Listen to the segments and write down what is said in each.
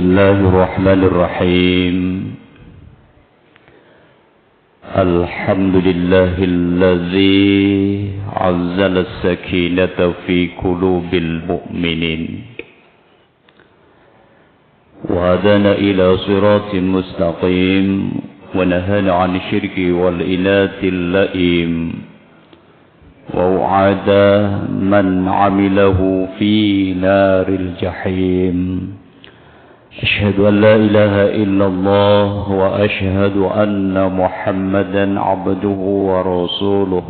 الله الرحمن الرحيم الحمد لله الذي عزل السكينة في قلوب المؤمنين وهدانا إلى صراط مستقيم ونهانا عن الشرك والإناث اللئيم ووعد من عمله في نار الجحيم أشهد أن لا إله إلا الله وأشهد أن محمدا عبده ورسوله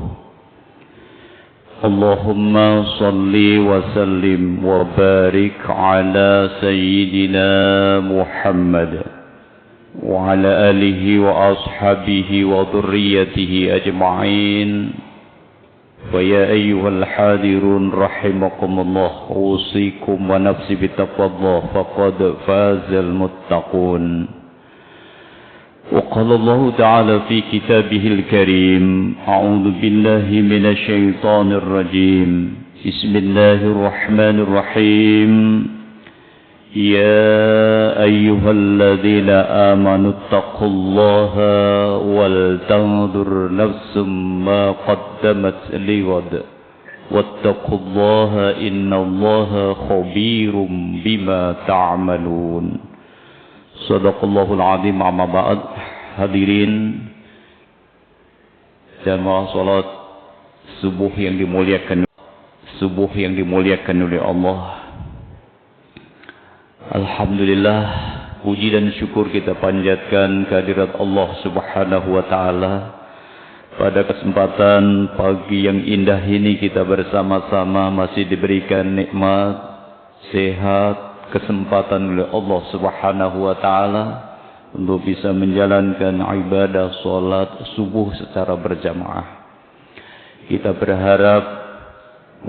اللهم صل وسلم وبارك على سيدنا محمد وعلى آله وأصحابه وذريته أجمعين ويا أيها الحاضرون رحمكم الله أوصيكم ونفسي بتقوى الله فقد فاز المتقون وقال الله تعالى في كتابه الكريم أعوذ بالله من الشيطان الرجيم بسم الله الرحمن الرحيم يا أيها الذين آمنوا اتقوا الله ولتنظر نفس ما قدمت لغد واتقوا الله إن الله خبير بما تعملون صدق الله العظيم. أما بعد, hadirin jamaah salat subuh yang dimuliakan oleh Allah. Alhamdulillah, puji dan syukur kita panjatkan kehadirat Allah Subhanahu wa taala. Pada kesempatan pagi yang indah ini kita bersama-sama masih diberikan nikmat, sehat, kesempatan oleh Allah Subhanahu wa taala untuk bisa menjalankan ibadah salat subuh secara berjamaah. Kita berharap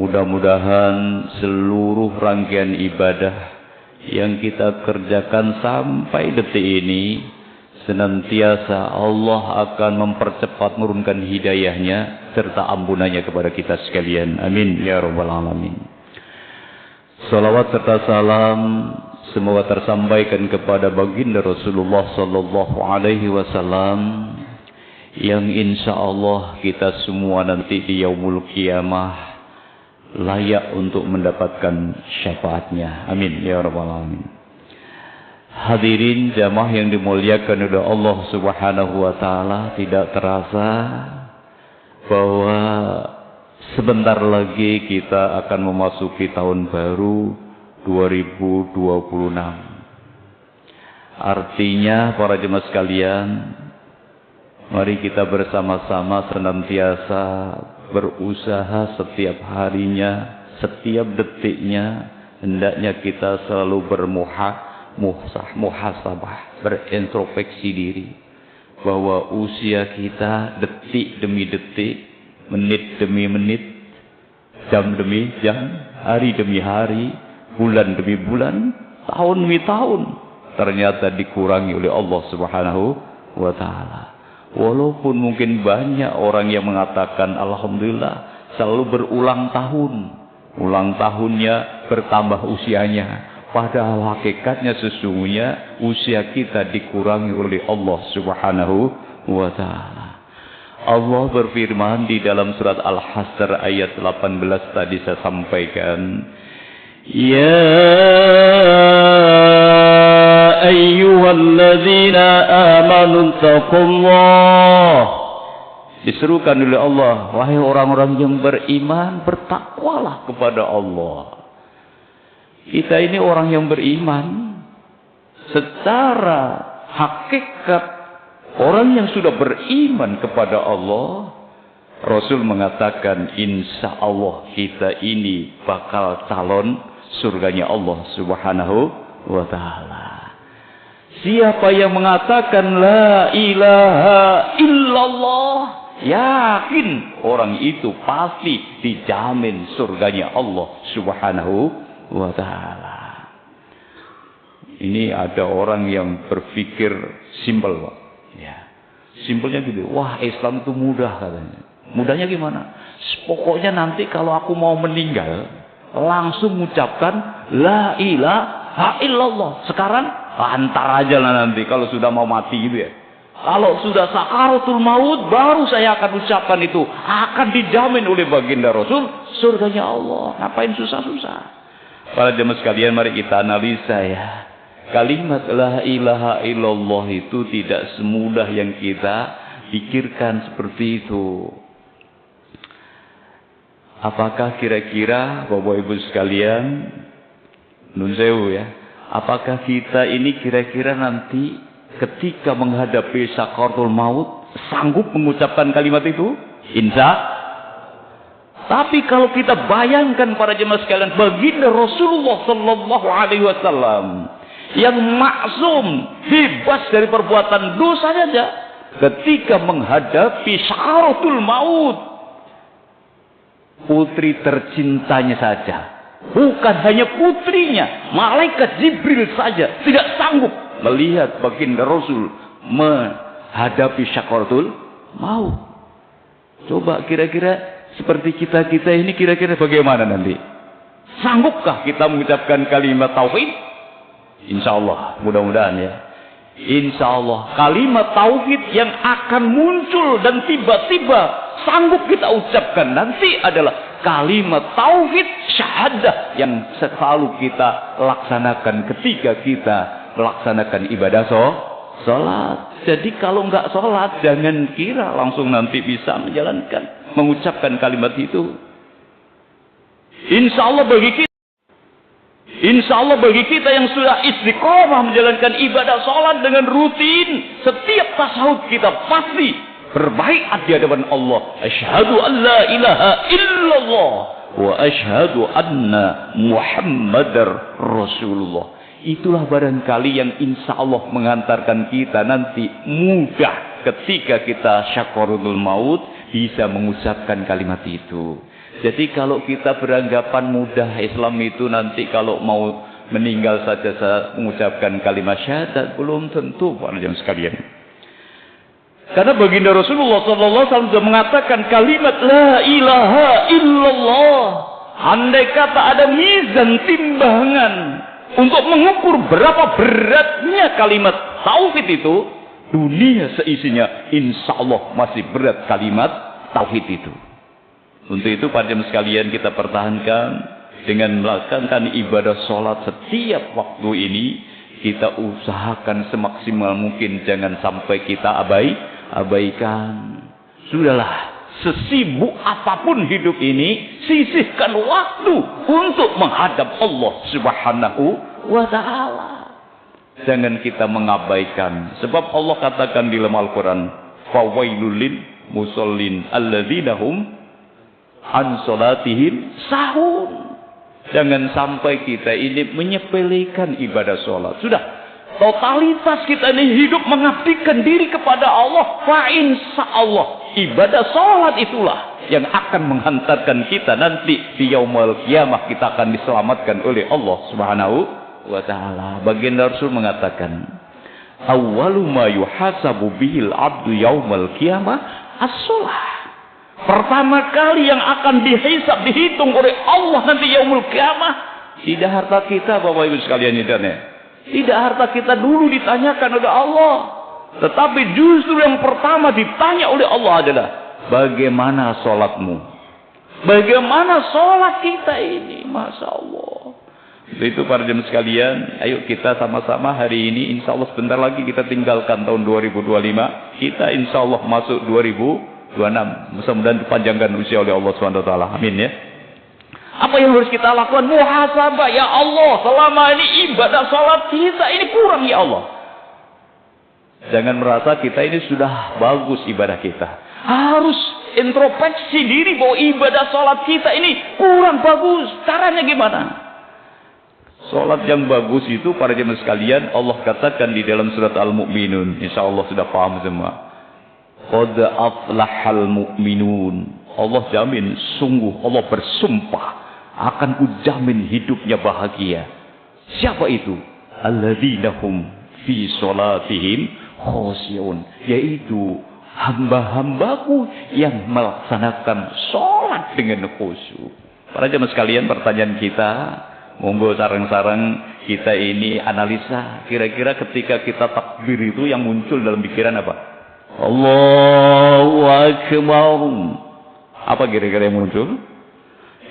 mudah-mudahan seluruh rangkaian ibadah yang kita kerjakan sampai detik ini senantiasa Allah akan mempercepat menurunkan hidayahnya serta ampunannya kepada kita sekalian. Amin ya rabbal alamin. Salawat serta salam semoga tersampaikan kepada baginda Rasulullah sallallahu alaihi wasallam yang insyaallah kita semua nanti di yaumul qiyamah layak untuk mendapatkan syafaatnya. Amin ya rabbal alamin. Hadirin jamaah yang dimuliakan oleh Allah Subhanahu wa taala, tidak terasa bahwa sebentar lagi kita akan memasuki tahun baru 2026. Artinya para jemaah sekalian, mari kita bersama-sama senantiasa berusaha setiap harinya, setiap detiknya, hendaknya kita selalu muhasabah, berintrospeksi diri bahwa usia kita detik demi detik, menit demi menit, jam demi jam, hari demi hari, bulan demi bulan, tahun demi tahun ternyata dikurangi oleh Allah Subhanahu wa taala. Walaupun mungkin banyak orang yang mengatakan alhamdulillah selalu berulang tahun, ulang tahunnya bertambah usianya, padahal hakikatnya sesungguhnya usia kita dikurangi oleh Allah Subhanahu wa taala. Allah berfirman di dalam surat Al-Hasr ayat 18 tadi saya sampaikan, ya ayyuhalladzina amanu taqullah. Diserukan oleh Allah, wahai orang-orang yang beriman, bertakwalah kepada Allah. Kita ini orang yang beriman. Secara hakikat orang yang sudah beriman kepada Allah, Rasul mengatakan insya Allah kita ini bakal calon surganya Allah Subhanahu wa ta'ala. Siapa yang mengatakan la ilaha illallah, yakin orang itu pasti dijamin surganya Allah Subhanahu wa ta'ala. Ini ada orang yang berpikir simpel, Pak. Ya. Simpelnya gitu. Wah, Islam itu mudah katanya. Mudahnya gimana? Pokoknya nanti kalau aku mau meninggal, langsung mengucapkan la ilaha illallah. Sekarang Antar aja lah nanti kalau sudah mau mati gitu ya. Kalau sudah sakaratul maut baru saya akan ucapkan itu. Akan dijamin oleh baginda Rasul surganya Allah. Ngapain susah-susah? Para jemaah sekalian, mari kita analisa ya. Kalimat la ilaha illallah itu tidak semudah yang kita pikirkan seperti itu. Apakah kira-kira Bapak Ibu sekalian, nun sewu ya, apakah kita ini kira-kira nanti ketika menghadapi sakaratul maut sanggup mengucapkan kalimat itu? Tapi kalau kita bayangkan para jemaah sekalian, baginda Rasulullah sallallahu alaihi wasallam yang maksum, bebas dari perbuatan dosa saja, ketika menghadapi sakaratul maut, putri tercintanya saja, bukan hanya putrinya, malaikat Jibril saja tidak sanggup melihat baginda Rasul menghadapi sakaratul maut. Coba kira-kira seperti kita ini kira-kira bagaimana nanti? Sanggupkah kita mengucapkan kalimat tauhid? Insya Allah, mudah-mudahan ya. Insya Allah kalimat tauhid yang akan muncul dan tiba-tiba sanggup kita ucapkan nanti adalah kalimat tauhid syahadah yang selalu kita laksanakan ketika kita melaksanakan ibadah sholat. Jadi kalau nggak sholat, jangan kira langsung nanti bisa mengucapkan kalimat itu. Insya Allah bagi kita yang sudah istiqomah menjalankan ibadah sholat dengan rutin, setiap tasawuf kita pasti berbaiat di hadapan Allah. Asyhadu an la ilaha illallah wa asyhadu anna Muhammadar Rasulullah. Itulah barangkali yang insya Allah mengantarkan kita nanti mudah ketika kita sakaratul maut bisa mengucapkan kalimat itu. Jadi kalau kita beranggapan mudah Islam itu nanti kalau mau meninggal saja mengucapkan kalimat syahadat, belum tentu para jemaah sekalian. Karena baginda Rasulullah SAW sudah mengatakan kalimat la ilaha illallah. Andai kata ada mizan timbangan untuk mengukur berapa beratnya kalimat tauhid itu, dunia seisinya insya Allah masih berat kalimat tauhid itu. Untuk itu para jemaah sekalian kita pertahankan dengan melakukan ibadah sholat setiap waktu ini. Kita usahakan semaksimal mungkin jangan sampai kita abaikan. Sudahlah, sesibuk apapun hidup ini, sisihkan waktu untuk menghadap Allah Subhanahu wa ta'ala. Jangan kita mengabaikan. Sebab Allah katakan di dalam Al-Quran, fawailul lil musallin alladzina hum an salatihim sahun. Jangan sampai kita ini menyepelekan ibadah sholat. Sudah, totalitas kita ini hidup mengabdikan diri kepada Allah. Fa insya Allah ibadah sholat itulah yang akan menghantarkan kita nanti di yaumul qiyamah. Kita akan diselamatkan oleh Allah Subhanahu wa ta'ala. Baginda Rasul mengatakan, awwalu ma yuhasabu bihil abdu yaumul qiyamah as-sholah. Pertama kali yang akan dihisab, dihitung oleh Allah nanti yaumul qiyamah, tidak harta kita Bapak Ibu sekalian ya. Tidak harta kita dulu ditanyakan oleh Allah, tetapi justru yang pertama ditanya oleh Allah adalah bagaimana sholatmu, bagaimana sholat kita ini. Masya Allah. Itu para jemaah sekalian, ayo kita sama-sama hari ini insya Allah sebentar lagi kita tinggalkan tahun 2025, kita insya Allah masuk 2026. Mudah-mudahan dipanjangkan usia oleh Allah SWT. Amin ya. Apa yang harus kita lakukan? Muhasabah. Ya Allah, selama ini ibadah salat kita ini kurang ya Allah. Jangan merasa kita ini sudah bagus ibadah kita. Harus introspeksi diri bahwa ibadah salat kita ini kurang bagus. Caranya gimana? Salat yang bagus itu para jemaah sekalian, Allah katakan di dalam surat Al-Mu'minun. Insya Allah sudah paham semua. Qad aflahal mu'minun. Allah jamin, sungguh Allah bersumpah akan kujamin hidupnya bahagia. Siapa itu? Alladzina hum fi sholatihim khosyi'un, yaitu hamba-hambaku yang melaksanakan sholat dengan khusyuk. Para jemaah sekalian, pertanyaan kita, Monggo sarang-sarang kita ini analisa. Kira-kira ketika kita takbir itu yang muncul dalam pikiran apa? Allahu Akbar. Apa kira-kira yang muncul?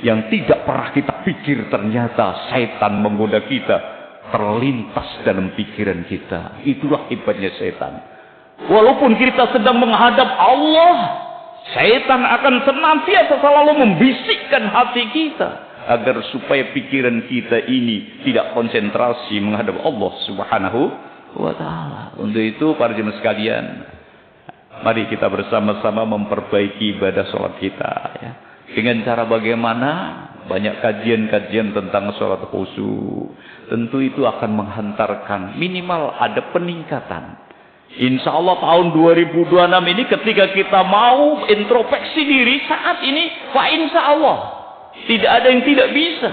Yang tidak pernah kita pikir ternyata setan menggoda kita. Terlintas dalam pikiran kita. Itulah hebatnya setan. Walaupun kita sedang menghadap Allah, setan akan senantiasa selalu membisikkan hati kita. Agar supaya pikiran kita ini tidak konsentrasi menghadap Allah Subhanahu wa ta'ala. Untuk itu para jemaah sekalian, mari kita bersama-sama memperbaiki ibadah sholat kita. Ya. Dengan cara bagaimana? Banyak kajian-kajian tentang sholat khusyuk. Tentu itu akan menghantarkan minimal ada peningkatan. Insya Allah tahun 2026 ini ketika kita mau introspeksi diri saat ini, insya Allah tidak ada yang tidak bisa.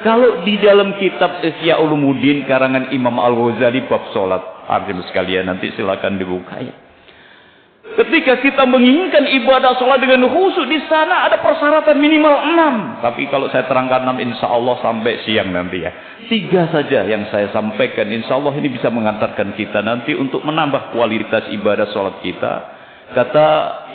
Kalau di dalam kitab Ihya Ulumuddin karangan Imam Al-Ghazali bab sholat, artinya sekalian nanti silakan dibuka ya. Ketika kita menginginkan ibadah sholat dengan khusyuk, di sana ada persyaratan minimal 6. Tapi kalau saya terangkan 6 insya Allah sampai siang nanti ya. 3 saja yang saya sampaikan. Insya Allah ini bisa mengantarkan kita nanti untuk menambah kualitas ibadah sholat kita. Kata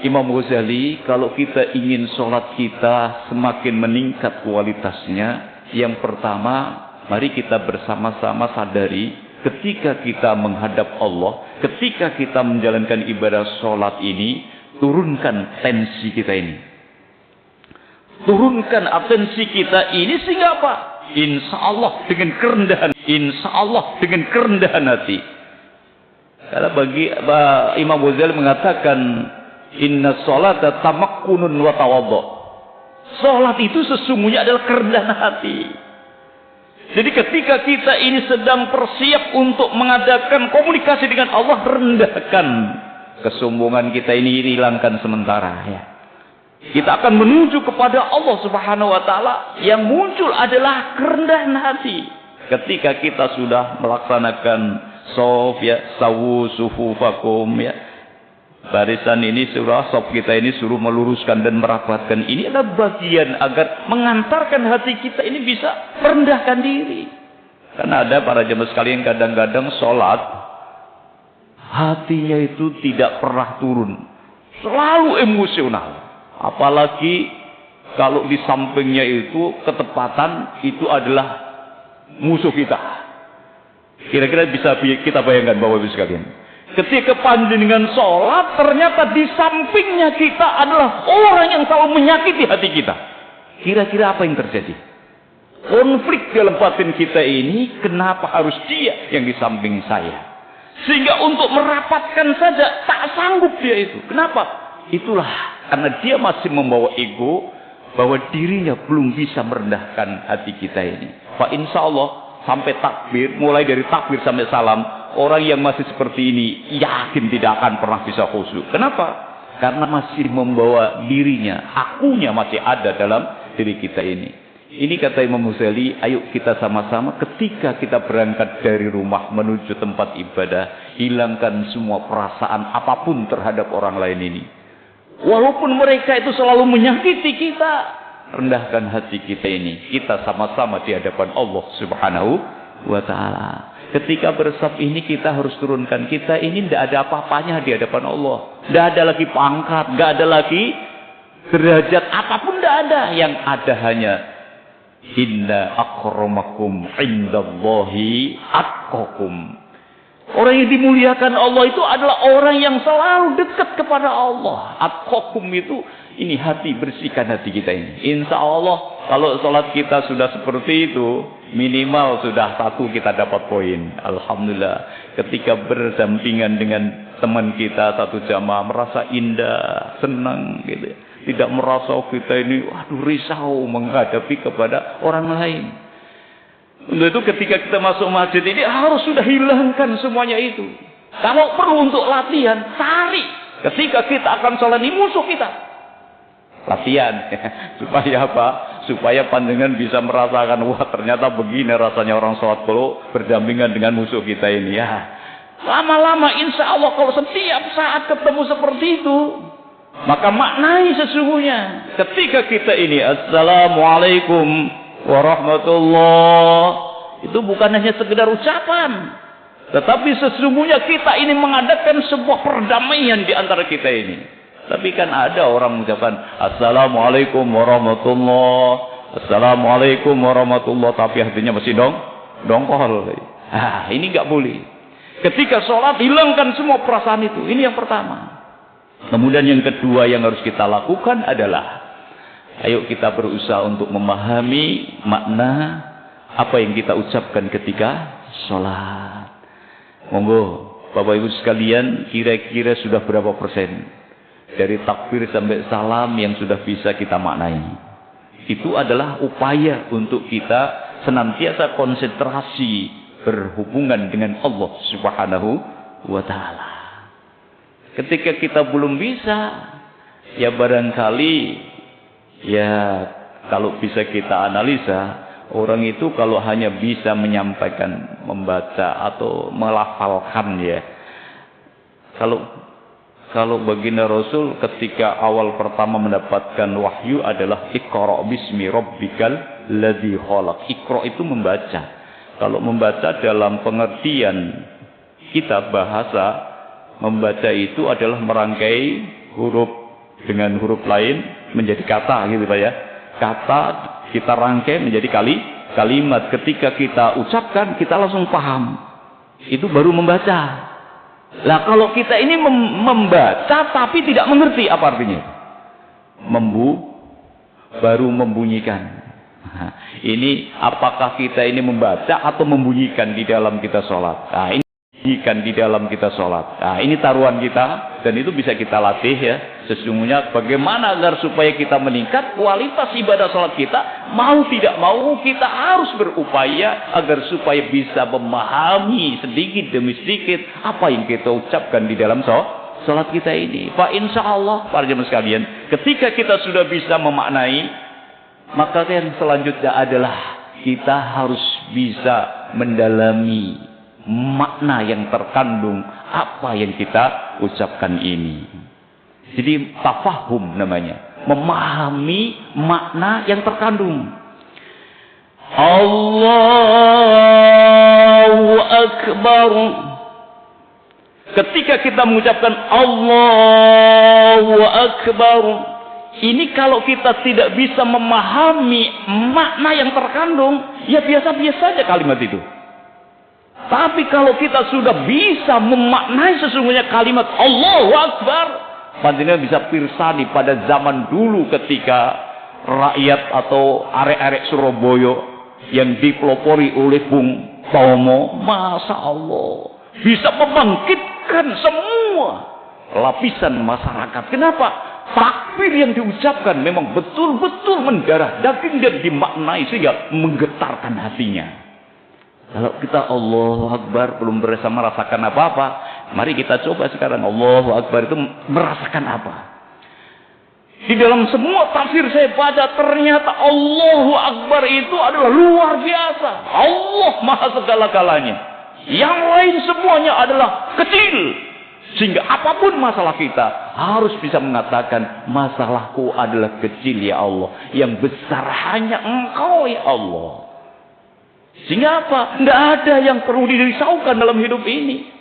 Imam Ghazali, kalau kita ingin sholat kita semakin meningkat kualitasnya, yang pertama, mari kita bersama-sama sadari, ketika kita menghadap Allah, ketika kita menjalankan ibadah sholat ini, turunkan tensi kita ini. Turunkan atensi kita ini sehingga apa? Insya Allah dengan kerendahan. Insya Allah dengan kerendahan hati. Karena bagi Imam Ghazali mengatakan, inna sholata tamakkunun wa tawadhu. Sholat itu sesungguhnya adalah kerendahan hati. Jadi ketika kita ini sedang bersiap untuk mengadakan komunikasi dengan Allah, rendahkan kesombongan kita ini, hilangkan sementara ya. Kita akan menuju kepada Allah Subhanahu wa ta'ala. Yang muncul adalah kerendahan hati. Ketika kita sudah melaksanakan sof ya, sawu sufufakum ya. Barisan ini surah sof kita ini suruh meluruskan dan merapatkan. Ini adalah bagian agar mengantarkan hati kita ini bisa merendahkan diri. Karena ada para jemaah sekalian kadang-kadang sholat hatinya itu tidak pernah turun, selalu emosional. Apalagi kalau di sampingnya itu ketepatan itu adalah musuh kita. Kira-kira bisa kita bayangkan Bapak Ibu sekalian. Ketika panjenengan sholat, ternyata di sampingnya kita adalah orang yang selalu menyakiti hati kita. Kira-kira apa yang terjadi? Konflik dalam batin kita ini, kenapa harus dia yang di samping saya? Sehingga untuk merapatkan saja, tak sanggup dia itu. Kenapa? Itulah, karena dia masih membawa ego, bahwa dirinya belum bisa merendahkan hati kita ini. Pak insya Allah, sampai takbir, mulai dari takbir sampai salam, orang yang masih seperti ini yakin tidak akan pernah bisa khusyuk. Kenapa? Karena masih membawa dirinya, akunya masih ada dalam diri kita ini. Ini kata Imam Ghazali, ayo kita sama-sama ketika kita berangkat dari rumah menuju tempat ibadah, hilangkan semua perasaan apapun terhadap orang lain ini. Walaupun mereka itu selalu menyakiti kita, rendahkan hati kita ini. Kita sama-sama di hadapan Allah Subhanahu wa ta'ala. Ketika bersaf ini kita harus turunkan. Kita ini tidak ada apa-apanya di hadapan Allah. Tidak ada lagi pangkat, tidak ada lagi derajat, apapun tidak ada. Yang ada hanya inna akramakum indallahi atqakum. Orang yang dimuliakan Allah itu adalah orang yang selalu dekat kepada Allah. Atqakum itu, ini hati, bersihkan hati kita ini. Insya Allah kalau sholat kita sudah seperti itu, minimal sudah 1 kita dapat poin. Alhamdulillah. Ketika berdampingan dengan teman kita satu jamaah, merasa indah, senang gitu. Tidak merasa kita ini waduh risau menghadapi kepada orang lain. Untuk itu ketika kita masuk masjid ini harus sudah hilangkan semuanya itu. Kalau perlu untuk latihan, cari. Ketika kita akan sholat ini musuh kita. Latihan. Supaya apa? Supaya pandangan bisa merasakan, wah ternyata begini rasanya orang sholat kalau berdampingan dengan musuh kita ini. Ya. Lama-lama insya Allah kalau setiap saat ketemu seperti itu, maka maknai sesungguhnya. Ketika kita ini, Assalamualaikum warahmatullahi. Itu bukan hanya sekedar ucapan, tetapi sesungguhnya kita ini mengadakan sebuah perdamaian di antara kita ini. Tapi kan ada orang mengucapkan assalamualaikum warahmatullahi, assalamualaikum warahmatullahi, tapi hatinya masih dongkol. Ini nggak boleh. Ketika sholat hilangkan semua perasaan itu. Ini yang pertama. Kemudian yang kedua yang harus kita lakukan adalah ayo kita berusaha untuk memahami makna apa yang kita ucapkan ketika sholat. Monggo, Bapak Ibu sekalian, kira-kira sudah berapa persen dari takbir sampai salam yang sudah bisa kita maknai? Itu adalah upaya untuk kita senantiasa konsentrasi berhubungan dengan Allah Subhanahu wa Ta'ala. Ketika kita belum bisa, ya barangkali, ya kalau bisa kita analisa, orang itu kalau hanya bisa menyampaikan, membaca atau melafalkan, ya. Kalau baginda Rasul ketika awal pertama mendapatkan wahyu adalah Iqra bismi rabbikal ladzi khalaq. Iqra itu membaca. Kalau membaca dalam pengertian kita bahasa, membaca itu adalah merangkai huruf dengan huruf lain menjadi kata, gitu Pak ya. Kata kita rangkai menjadi kalimat. Ketika kita ucapkan, kita langsung paham. Itu baru membaca. Lah kalau kita ini membaca tapi tidak mengerti apa artinya? Baru membunyikan. Ini apakah kita ini membaca atau membunyikan di dalam kita sholat? Nah, ini bunyikan di dalam kita sholat. Nah, ini taruhan kita dan itu bisa kita latih, ya. Sesungguhnya bagaimana agar supaya kita meningkat kualitas ibadah sholat kita, mau tidak mau kita harus berupaya agar supaya bisa memahami sedikit demi sedikit apa yang kita ucapkan di dalam sholat kita ini. Pak, insya Allah para jemaah sekalian, ketika kita sudah bisa memaknai, maka yang selanjutnya adalah kita harus bisa mendalami makna yang terkandung apa yang kita ucapkan ini. Jadi tafahum namanya, memahami makna yang terkandung. Allahu Akbar. Ketika kita mengucapkan Allahu Akbar, ini kalau kita tidak bisa memahami makna yang terkandung, ya biasa-biasa saja kalimat itu. Tapi kalau kita sudah bisa memaknai sesungguhnya kalimat Allahu Akbar, panjenengan bisa pirsani pada zaman dulu ketika rakyat atau arek-arek Surabaya yang dipelopori oleh Bung Tomo, Masya Allah, bisa membangkitkan semua lapisan masyarakat. Kenapa? Takbir yang diucapkan memang betul-betul mendarah daging dan dimaknai sehingga menggetarkan hatinya. Kalau kita Allahu Akbar belum bisa merasakan apa-apa, mari kita coba sekarang Allahu Akbar itu merasakan apa. Di dalam semua tafsir saya baca, ternyata Allahu Akbar itu adalah luar biasa. Allah maha segala-galanya. Yang lain semuanya adalah kecil. Sehingga apapun masalah kita harus bisa mengatakan, masalahku adalah kecil ya Allah. Yang besar hanya Engkau ya Allah. Sehingga apa? Tidak ada yang perlu dirisaukan dalam hidup ini.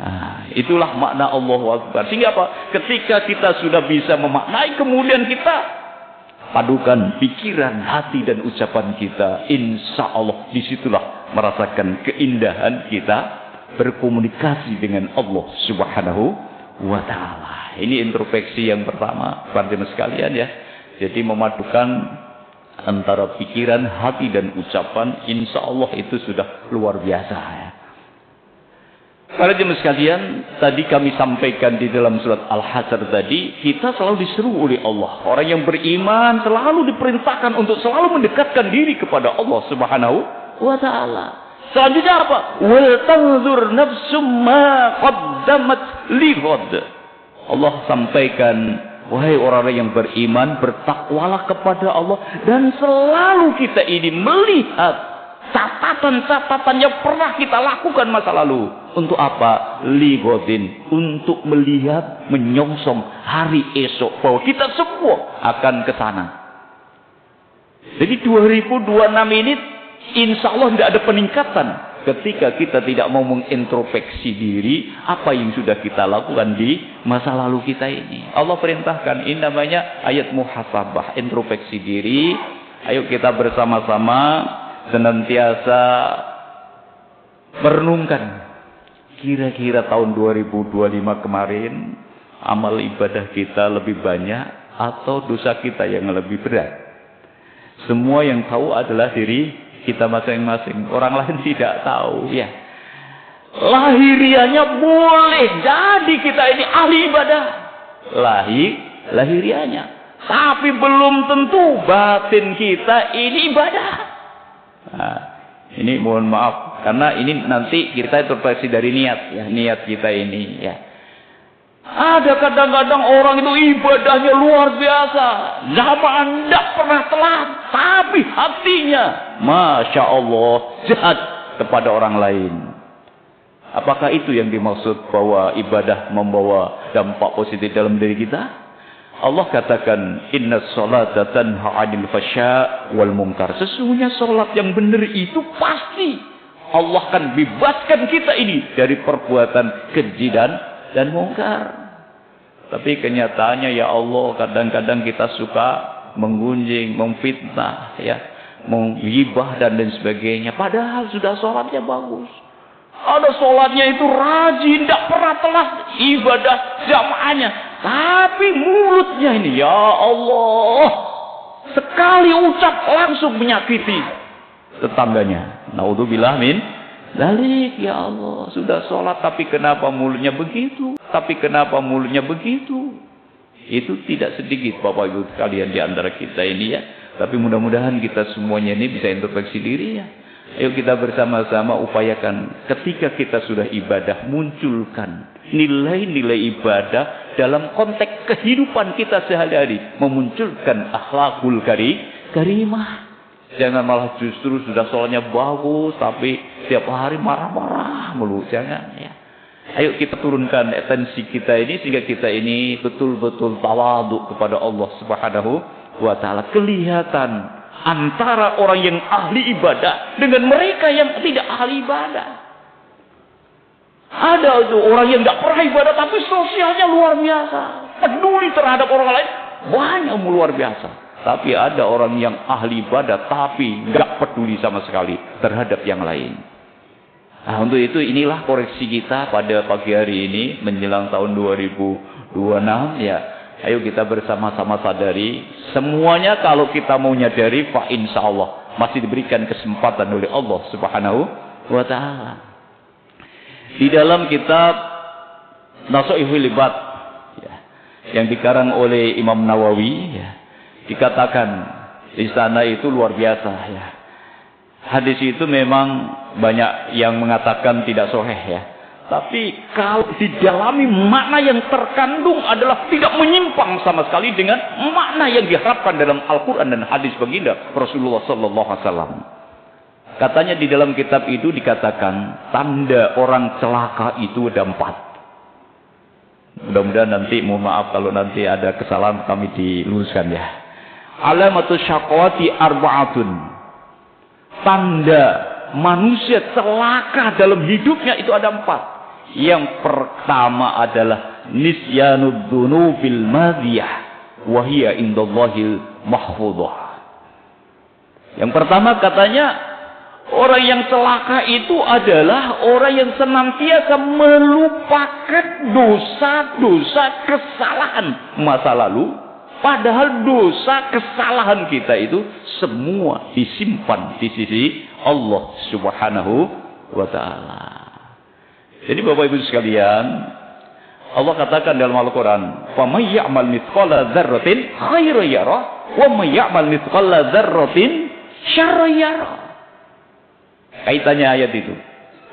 Nah, itulah makna Allahu Akbar. Sehingga apa? Ketika kita sudah bisa memaknai, kemudian kita padukan pikiran, hati dan ucapan kita. Insya Allah disitulah merasakan keindahan kita berkomunikasi dengan Allah Subhanahu wa Ta'ala. Ini introspeksi yang pertama, teman-teman sekalian, ya. Jadi memadukan antara pikiran, hati dan ucapan, insya Allah itu sudah luar biasa, ya. Para jemaah sekalian, tadi kami sampaikan di dalam surat Al-Hasyr tadi, kita selalu diseru oleh Allah. Orang yang beriman selalu diperintahkan untuk selalu mendekatkan diri kepada Allah Subhanahu wa Ta'ala. Selanjutnya apa? Wal tanzur nafsum ma qaddamat lighad. Allah sampaikan, wahai orang-orang yang beriman, bertakwalah kepada Allah dan selalu kita ini melihat catatan-catatan yang pernah kita lakukan masa lalu. Untuk apa? Ligodin, untuk melihat, menyongsong hari esok bahwa kita semua akan ke sana. Jadi 2026 ini insya Allah tidak ada peningkatan ketika kita tidak mau mengintrospeksi diri apa yang sudah kita lakukan di masa lalu kita ini. Allah perintahkan, ini namanya ayat muhasabah, introspeksi diri. Ayo kita bersama-sama senantiasa merenungkan kira-kira tahun 2025 kemarin amal ibadah kita lebih banyak atau dosa kita yang lebih berat. Semua yang tahu adalah diri kita masing-masing. Orang lain tidak tahu. Ya. Lahirianya boleh jadi kita ini ahli ibadah. Lahirianya. Tapi belum tentu batin kita ini ibadah. Nah, ini mohon maaf. Karena ini nanti kita introspeksi dari niat. Ya, niat kita ini. Ya. Ada kadang-kadang orang itu ibadahnya luar biasa. Zaman tidak pernah telat. Tapi hatinya, Masya Allah, jahat kepada orang lain. Apakah itu yang dimaksud bahwa ibadah membawa dampak positif dalam diri kita? Allah katakan, Inna sholata tanha 'anil fasya' wal munkar. Sesungguhnya sholat yang benar itu pasti Allah akan bebaskan kita ini dari perbuatan keji dan mungkar. Tapi kenyataannya ya Allah, kadang-kadang kita suka menggunjing, memfitnah, ya, menghibah dan lain sebagainya. Padahal sudah sholatnya bagus. Ada sholatnya itu rajin, tidak pernah telat ibadah jamaahnya. Tapi mulutnya ini, ya Allah, sekali ucap langsung menyakiti tetangganya. Naudzubillah min dzalik, ya Allah, sudah sholat tapi kenapa mulutnya begitu? Tapi kenapa mulutnya begitu? Itu tidak sedikit Bapak Ibu sekalian di antara kita ini ya. Tapi mudah-mudahan kita semuanya ini bisa introspeksi diri ya. Ayo kita bersama-sama upayakan ketika kita sudah ibadah, munculkan nilai-nilai ibadah dalam konteks kehidupan kita sehari-hari. Memunculkan akhlakul karimah. Jangan malah justru sudah sholatnya bagus tapi tiap hari marah-marah mulu. Jangan ya. Ayo kita turunkan atensi kita ini sehingga kita ini betul-betul tawadhu kepada Allah Subhanahu wa taala. Kelihatan antara orang yang ahli ibadah dengan mereka yang tidak ahli ibadah. Ada tuh orang yang tidak pernah ibadah tapi sosialnya luar biasa, peduli terhadap orang lain, banyak luar biasa. Tapi ada orang yang ahli ibadah tapi nggak peduli sama sekali terhadap yang lain. Nah, untuk itu inilah koreksi kita pada pagi hari ini menjelang tahun 2026 ya. Ayo kita bersama-sama sadari semuanya kalau kita mau nyadari fa insyaallah masih diberikan kesempatan oleh Allah Subhanahu wa taala. Di dalam kitab Nasaihul Ibad ya, yang dikarang oleh Imam Nawawi ya, dikatakan di sana itu luar biasa ya. Hadis itu memang banyak yang mengatakan tidak sahih ya. Tapi kalau didalami makna yang terkandung adalah tidak menyimpang sama sekali dengan makna yang diharapkan dalam Al-Quran dan hadis baginda Rasulullah Sallallahu Alaihi Wasallam. Katanya di dalam kitab itu dikatakan tanda orang celaka itu ada 4. Mudah-mudahan nanti, mohon maaf kalau nanti ada kesalahan kami diluruskan ya. Alamatus syaqawati arba'atun. Tanda manusia celaka dalam hidupnya itu ada 4. Yang pertama adalah nisyanud dzunubil madiyah wa hiya indallahil mahfudhah. Yang pertama katanya orang yang celaka itu adalah orang yang senantiasa melupakan dosa-dosa kesalahan masa lalu, padahal dosa kesalahan kita itu semua disimpan di sisi Allah Subhanahu wa taala. Jadi Bapak Ibu sekalian, Allah katakan dalam Al-Quran, "Faman ya'mal mithqala dzarratin khairan yarah, wa man ya'mal mithqala dzarratin syarran yarah." Kaitannya ayat itu.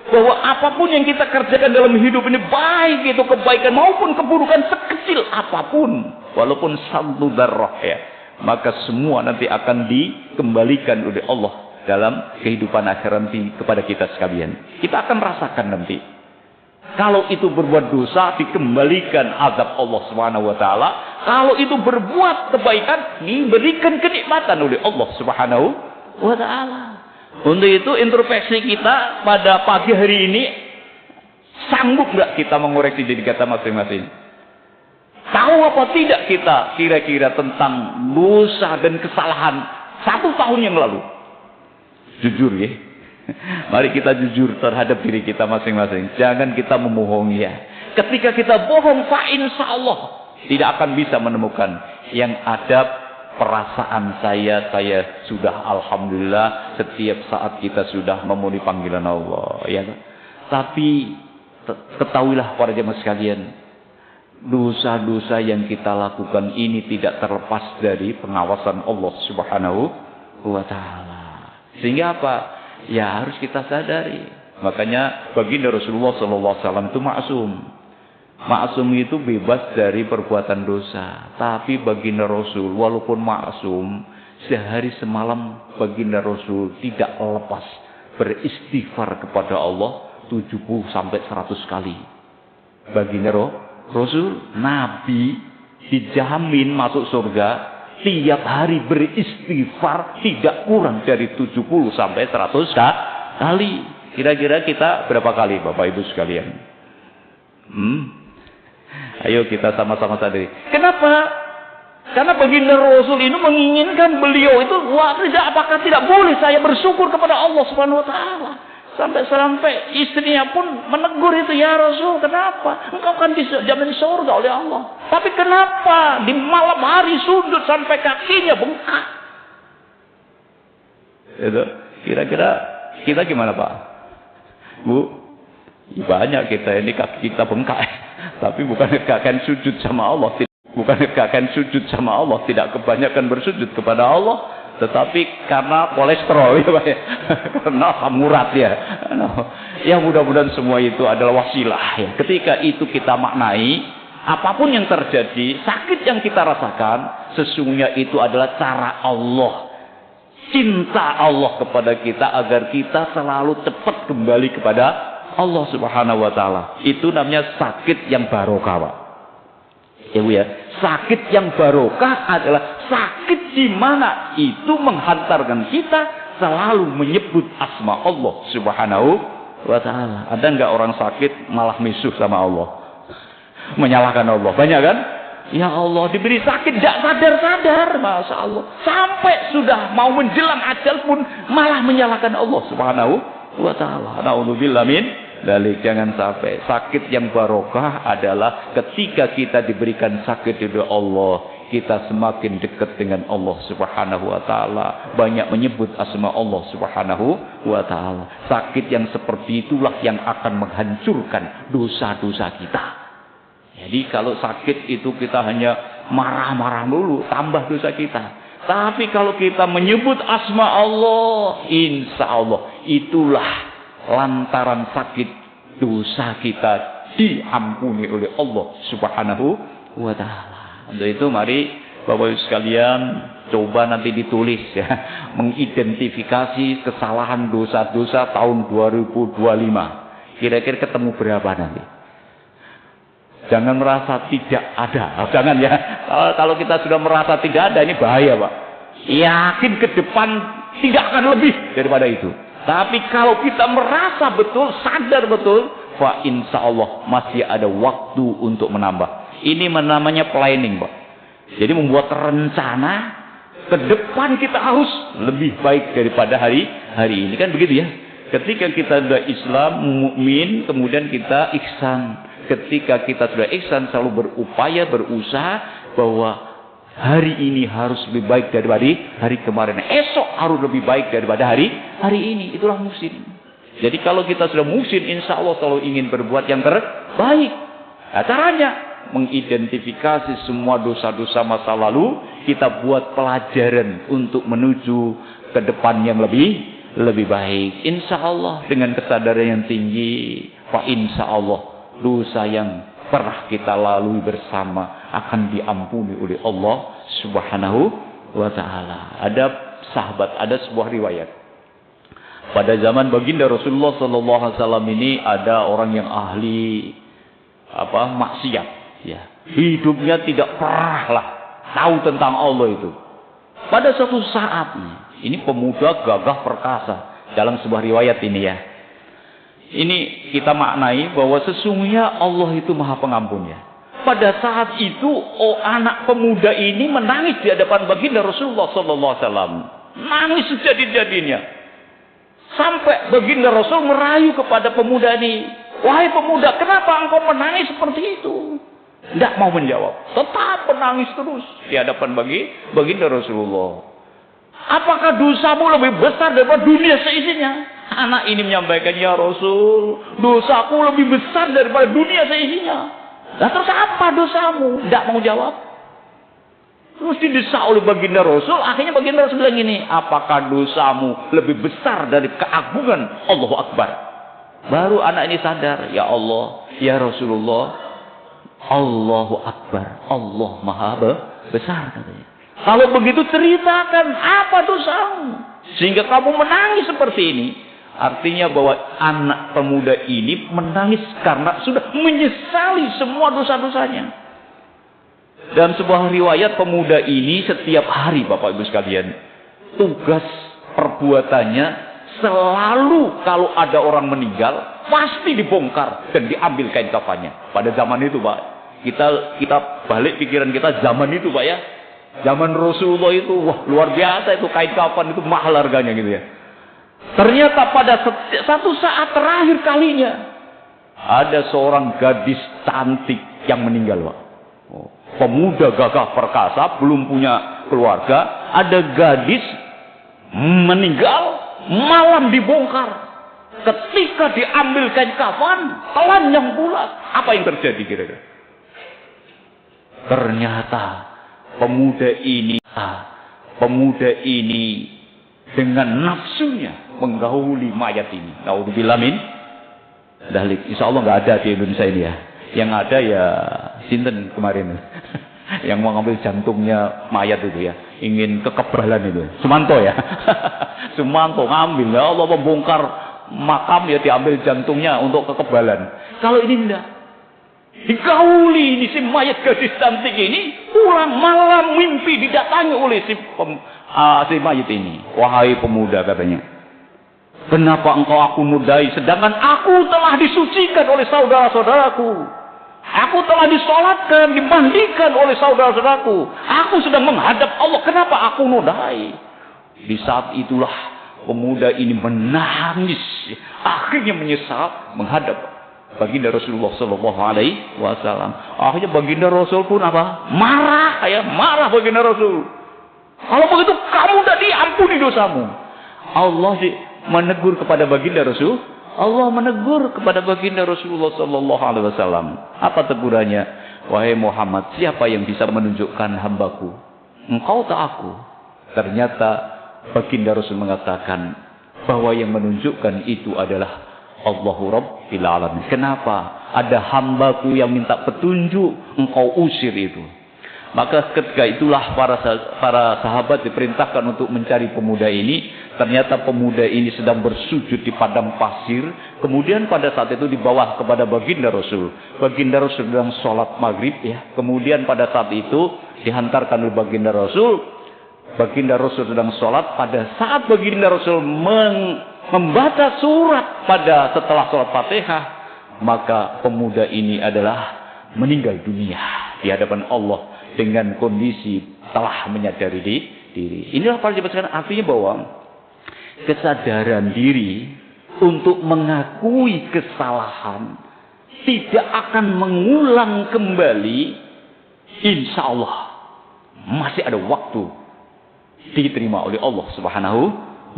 Bahwa apapun yang kita kerjakan dalam hidup ini, baik itu kebaikan maupun keburukan sekecil apapun, walaupun satu dzarrah ya, maka semua nanti akan dikembalikan oleh Allah dalam kehidupan akhirat nanti kepada kita sekalian. Kita akan rasakan nanti. Kalau itu berbuat dosa, dikembalikan azab Allah Subhanahu wa taala. Kalau itu berbuat kebaikan, diberikan kenikmatan oleh Allah Subhanahu wa taala. Untuk itu introspeksi kita pada pagi hari ini, sanggup nggak kita mengoreksi diri kita masing-masing? Tahu apa tidak kita kira-kira tentang dosa dan kesalahan 1 tahun yang lalu? Jujur ya. Mari kita jujur terhadap diri kita masing-masing. Jangan kita memohongi ya. Ketika kita bohong, fa insyaallah tidak akan bisa menemukan yang ada perasaan saya sudah alhamdulillah setiap saat kita sudah memenuhi panggilan Allah ya. Tapi ketahuilah para jemaah sekalian, dosa-dosa yang kita lakukan ini tidak terlepas dari pengawasan Allah Subhanahu wa taala. Sehingga apa? Ya harus kita sadari. Makanya baginda Rasulullah sallallahu alaihi wasallam itu maksum. Maksum itu bebas dari perbuatan dosa. Tapi baginda Rasul walaupun maksum, sehari semalam baginda Rasul tidak lepas beristighfar kepada Allah 70 sampai 100 kali. Baginda Rasul, Nabi dijamin masuk surga tiap hari beristighfar tidak kurang dari 70 sampai 100 kali. Kira-kira kita berapa kali Bapak Ibu sekalian? Ayo kita sama-sama sadari. Kenapa? Karena baginda Rasul ini menginginkan beliau itu, apakah tidak boleh saya bersyukur kepada Allah Subhanahu wa taala? Sampai istrinya pun menegur itu, ya Rasul, kenapa? Engkau kan dijamin surga oleh Allah. Tapi kenapa di malam hari sujud sampai kakinya bengkak? Itu kira-kira kita gimana Pak? Bu, banyak kita ini kaki kita bengkak. Tapi bukan akan sujud sama Allah. Bukan akan sujud sama Allah. Tidak kebanyakan bersujud kepada Allah. Tetapi karena kolesterol ya Pak ya. Karena asam urat ya. Ya mudah-mudahan semua itu adalah wasilah ya. Ketika itu kita maknai, apapun yang terjadi, sakit yang kita rasakan, sesungguhnya itu adalah cara Allah, cinta Allah kepada kita agar kita selalu cepat kembali kepada Allah Subhanahu wa taala. Itu namanya sakit yang barokah Pak. Ya Bu ya. Sakit yang barokah adalah sakit di mana itu menghantarkan kita selalu menyebut asma Allah Subhanahu wa taala. Ada enggak orang sakit malah misuh sama Allah? Menyalahkan Allah. Banyak kan? Ya Allah, diberi sakit tidak sadar-sadar, Masya Allah. Sampai sudah mau menjelang ajal pun malah menyalahkan Allah Subhanahu wa taala. Na'udzubillah min dzalik. Jangan sampai. Sakit yang barokah adalah ketika kita diberikan sakit dari Allah, kita semakin dekat dengan Allah Subhanahu wa taala, banyak menyebut asma Allah Subhanahu wa taala. Sakit yang seperti itulah yang akan menghancurkan dosa-dosa kita. Jadi kalau sakit itu kita hanya marah-marah dulu, tambah dosa kita. Tapi kalau kita menyebut asma Allah, insya Allah itulah lantaran sakit dosa kita diampuni oleh Allah Subhanahu wa taala. Untuk itu mari Bapak Ibu sekalian coba nanti ditulis ya, mengidentifikasi kesalahan dosa-dosa tahun 2025. Kira-kira ketemu berapa nanti? Jangan merasa tidak ada. Jangan ya. Kalau kita sudah merasa tidak ada, ini bahaya Pak. Yakin ke depan tidak akan lebih daripada itu. Tapi kalau kita merasa betul, sadar betul, fa insya Allah masih ada waktu untuk menambah. Ini namanya planning Pak. Jadi membuat rencana ke depan kita harus lebih baik daripada hari ini. Kan begitu ya. Ketika kita sudah Islam, mukmin, kemudian kita ihsan. Ketika kita sudah ihsan, selalu berupaya, berusaha bahwa hari ini harus lebih baik daripada hari kemarin. Esok harus lebih baik daripada hari ini. Itulah muhsin. Jadi kalau kita sudah muhsin, insya Allah selalu ingin berbuat yang terbaik. Nah, caranya mengidentifikasi semua dosa-dosa masa lalu, kita buat pelajaran untuk menuju ke depan yang lebih baik. Insya Allah dengan kesadaran yang tinggi, Pak, insya Allah dosa yang pernah kita lalui bersama akan diampuni oleh Allah Subhanahu wa taala. Ada sahabat, ada sebuah riwayat. Pada zaman baginda Rasulullah sallallahu alaihi wasallam ini ada orang yang ahli maksiat, ya. Hidupnya tidak pernah lah tahu tentang Allah itu. Pada suatu saat ini pemuda gagah perkasa dalam sebuah riwayat ini ya. Ini kita maknai bahwa sesungguhnya Allah itu Maha Pengampun ya. Pada saat itu anak pemuda ini menangis di hadapan baginda Rasulullah sallallahu alaihi wasallam. Nangis sejadi-jadinya. Sampai baginda Rasul merayu kepada pemuda ini. Wahai pemuda, kenapa engkau menangis seperti itu? Tidak mau menjawab. Tetap menangis terus di hadapan baginda Rasulullah. Apakah dosamu lebih besar daripada dunia seisinya? Anak ini menyampaikan, ya Rasul, dosaku lebih besar daripada dunia seisinya. Nah terus apa dosamu? Tidak mau jawab. Terus didesak oleh baginda Rasul. Akhirnya baginda Rasul bilang gini, apakah dosamu lebih besar dari keagungan Allahu Akbar? Baru anak ini sadar, ya Allah, ya Rasulullah, Allahu Akbar, Allah Maha Besar katanya. Kalau begitu ceritakan apa dosamu sehingga kamu menangis seperti ini. Artinya bahwa anak pemuda ini menangis karena sudah menyesali semua dosa-dosanya. Dalam sebuah riwayat pemuda ini setiap hari Bapak Ibu sekalian, tugas perbuatannya selalu kalau ada orang meninggal pasti dibongkar dan diambil kain kafannya. Pada zaman itu Pak, kita balik pikiran kita zaman itu Pak ya. Zaman Rasulullah itu wah luar biasa itu, kain kafan itu mahal harganya gitu ya. Ternyata pada satu saat terakhir kalinya ada seorang gadis cantik yang meninggal Pak. Pemuda gagah perkasa, belum punya keluarga, ada gadis meninggal, malam dibongkar. Ketika diambil kain kafan, telanjang pula. Apa yang terjadi kira-kira? Ternyata pemuda ini dengan nafsunya menggauli mayat ini. Naudzubillah min dzalik. Insyaallah enggak ada di Indonesia ini ya. Yang ada ya sinten kemarin yang mau ngambil jantungnya mayat itu ya, ingin kekebalan itu. Sumanto ya. Sumanto ngambil, ya Allah membongkar makam ya diambil jantungnya untuk kekebalan. Kalau ini enggak. Digauli ini si mayat gadis cantik ini, pulang malam mimpi didatangi oleh si mayat ini. Wahai pemuda katanya, kenapa engkau aku nodai sedangkan aku telah disucikan oleh saudara-saudaraku. Aku telah disolatkan, dimandikan oleh saudara-saudaraku. Aku sedang menghadap Allah. Kenapa aku nodai? Di saat itulah pemuda ini menangis. Akhirnya menyesal menghadap baginda Rasulullah sallallahu alaihi wasallam. Akhirnya baginda Rasul pun apa? Marah, marah baginda Rasul. Kalau begitu kamu tadi ampuni dosamu. Allah menegur kepada baginda Rasul. Allah menegur kepada baginda Rasulullah sallallahu alaihi wasallam. Apa tegurannya? Wahai Muhammad, siapa yang bisa menunjukkan hambaku? Engkau tak aku. Ternyata baginda Rasul mengatakan bahwa yang menunjukkan itu adalah Allahu Rabbil Alamin. Kenapa? Ada hambaku yang minta petunjuk, engkau usir itu. Maka ketika itulah para sahabat diperintahkan untuk mencari pemuda ini. Ternyata pemuda ini sedang bersujud di padang pasir. Kemudian pada saat itu dibawa kepada baginda Rasul. Baginda Rasul sedang sholat maghrib ya. Kemudian pada saat itu dihantarkan oleh baginda Rasul. Baginda Rasul sedang sholat. Pada saat baginda Rasul membaca surat setelah sholat Fatihah, maka pemuda ini adalah meninggal dunia di hadapan Allah dengan kondisi telah menyadari diri. Inilah para jemaat sekalian, artinya bahwa kesadaran diri untuk mengakui kesalahan tidak akan mengulang kembali, insya Allah masih ada waktu diterima oleh Allah Subhanahu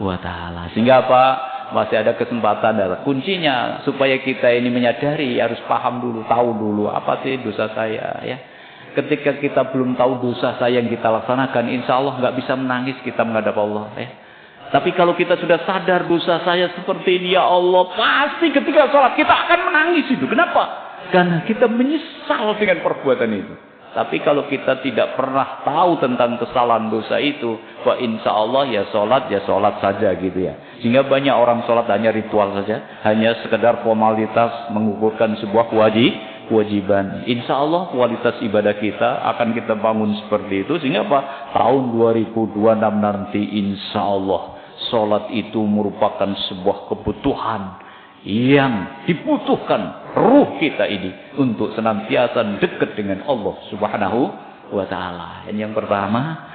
wa Ta'ala. Sehingga apa? Masih ada kesempatan. Kuncinya supaya kita ini menyadari, harus paham dulu, tahu dulu apa sih dosa saya ya. Ketika kita belum tahu dosa saya yang kita laksanakan, insya Allah nggak bisa menangis kita menghadap Allah ya. Tapi kalau kita sudah sadar dosa saya seperti ini, ya Allah, pasti ketika sholat kita akan menangis itu. Kenapa? Karena kita menyesal dengan perbuatan itu. Tapi kalau kita tidak pernah tahu tentang kesalahan dosa itu, insya Allah ya sholat saja gitu ya. Sehingga banyak orang sholat hanya ritual saja, hanya sekedar formalitas mengukurkan sebuah kewajiban. Insya Allah kualitas ibadah kita akan kita bangun seperti itu. Sehingga apa? Tahun 2026 nanti insya Allah sholat itu merupakan sebuah kebutuhan yang dibutuhkan ruh kita ini untuk senantiasa dekat dengan Allah Subhanahu wa Ta'ala. Yang pertama,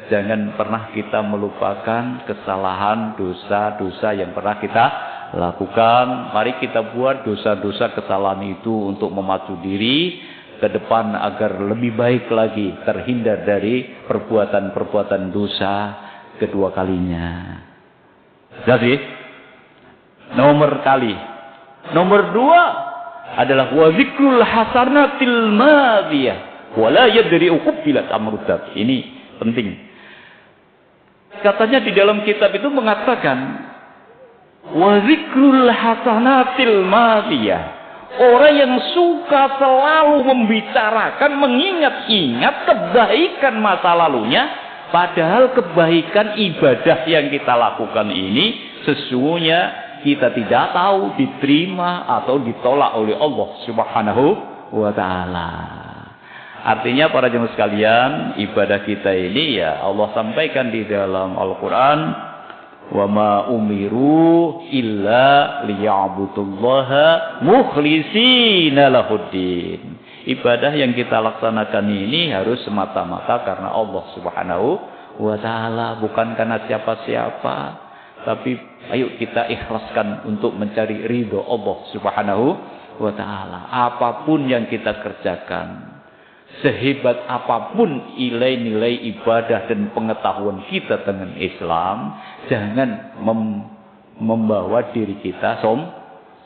jangan pernah kita melupakan kesalahan, dosa-dosa yang pernah kita lakukan. Mari kita buat dosa-dosa kesalahan itu untuk memacu diri ke depan agar lebih baik lagi, terhindar dari perbuatan-perbuatan dosa kedua kalinya. Jadi nomor 2 adalah wa zikrul hasanatil madiyah wa la yadri uqbilat amrudat. Ini penting. Katanya di dalam kitab itu mengatakan wa zikrul hasanatil madiyah. Orang yang suka selalu membicarakan, mengingat-ingat kebaikan masa lalunya, padahal kebaikan ibadah yang kita lakukan ini sesungguhnya kita tidak tahu diterima atau ditolak oleh Allah Subhanahu wa Ta'ala. Artinya para jemaah sekalian, ibadah kita ini ya Allah sampaikan di dalam Al-Quran, wa ma umiru illa liya'budullaha mukhlishina lahuddin. Ibadah yang kita laksanakan ini harus semata-mata karena Allah Subhanahu wa Ta'ala, bukan karena siapa-siapa. Tapi ayo kita ikhlaskan untuk mencari ridho Allah Subhanahu wa Ta'ala. Apapun yang kita kerjakan, sehebat apapun nilai-nilai ibadah dan pengetahuan kita dengan Islam, jangan membawa diri kita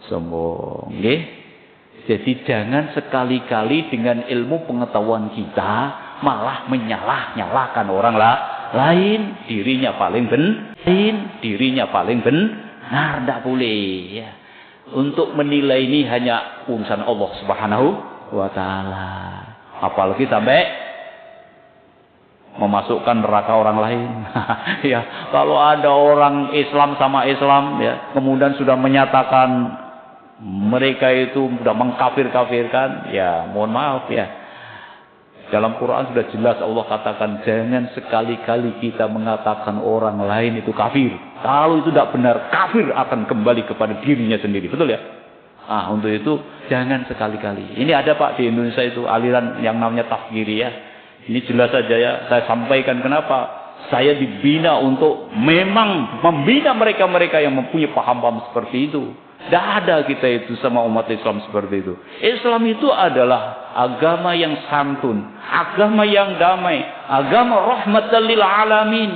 sombong. Okay? Jadi jangan sekali-kali dengan ilmu pengetahuan kita malah menyalah-nyalahkan orang lain, dirinya paling benar, tidak boleh. Ya. Untuk menilai ini hanya urusan Allah Subhanahu wa Ta'ala. Apalagi sampai memasukkan neraka orang lain. Ya, kalau ada orang Islam sama Islam, ya, kemudian sudah menyatakan mereka itu sudah mengkafir-kafirkan, ya, mohon maaf ya. Dalam Quran sudah jelas Allah katakan jangan sekali-kali kita mengatakan orang lain itu kafir. Kalau itu tidak benar, kafir akan kembali kepada dirinya sendiri. Betul ya? Untuk itu jangan sekali-kali. Ini ada Pak di Indonesia itu aliran yang namanya takfiriyah. Ini jelas saja ya, saya sampaikan kenapa saya dibina untuk memang membina mereka-mereka yang mempunyai paham-paham seperti itu. Tidak ada kita itu sama umat Islam seperti itu. Islam itu adalah agama yang santun, agama yang damai, agama rahmatan lil alamin.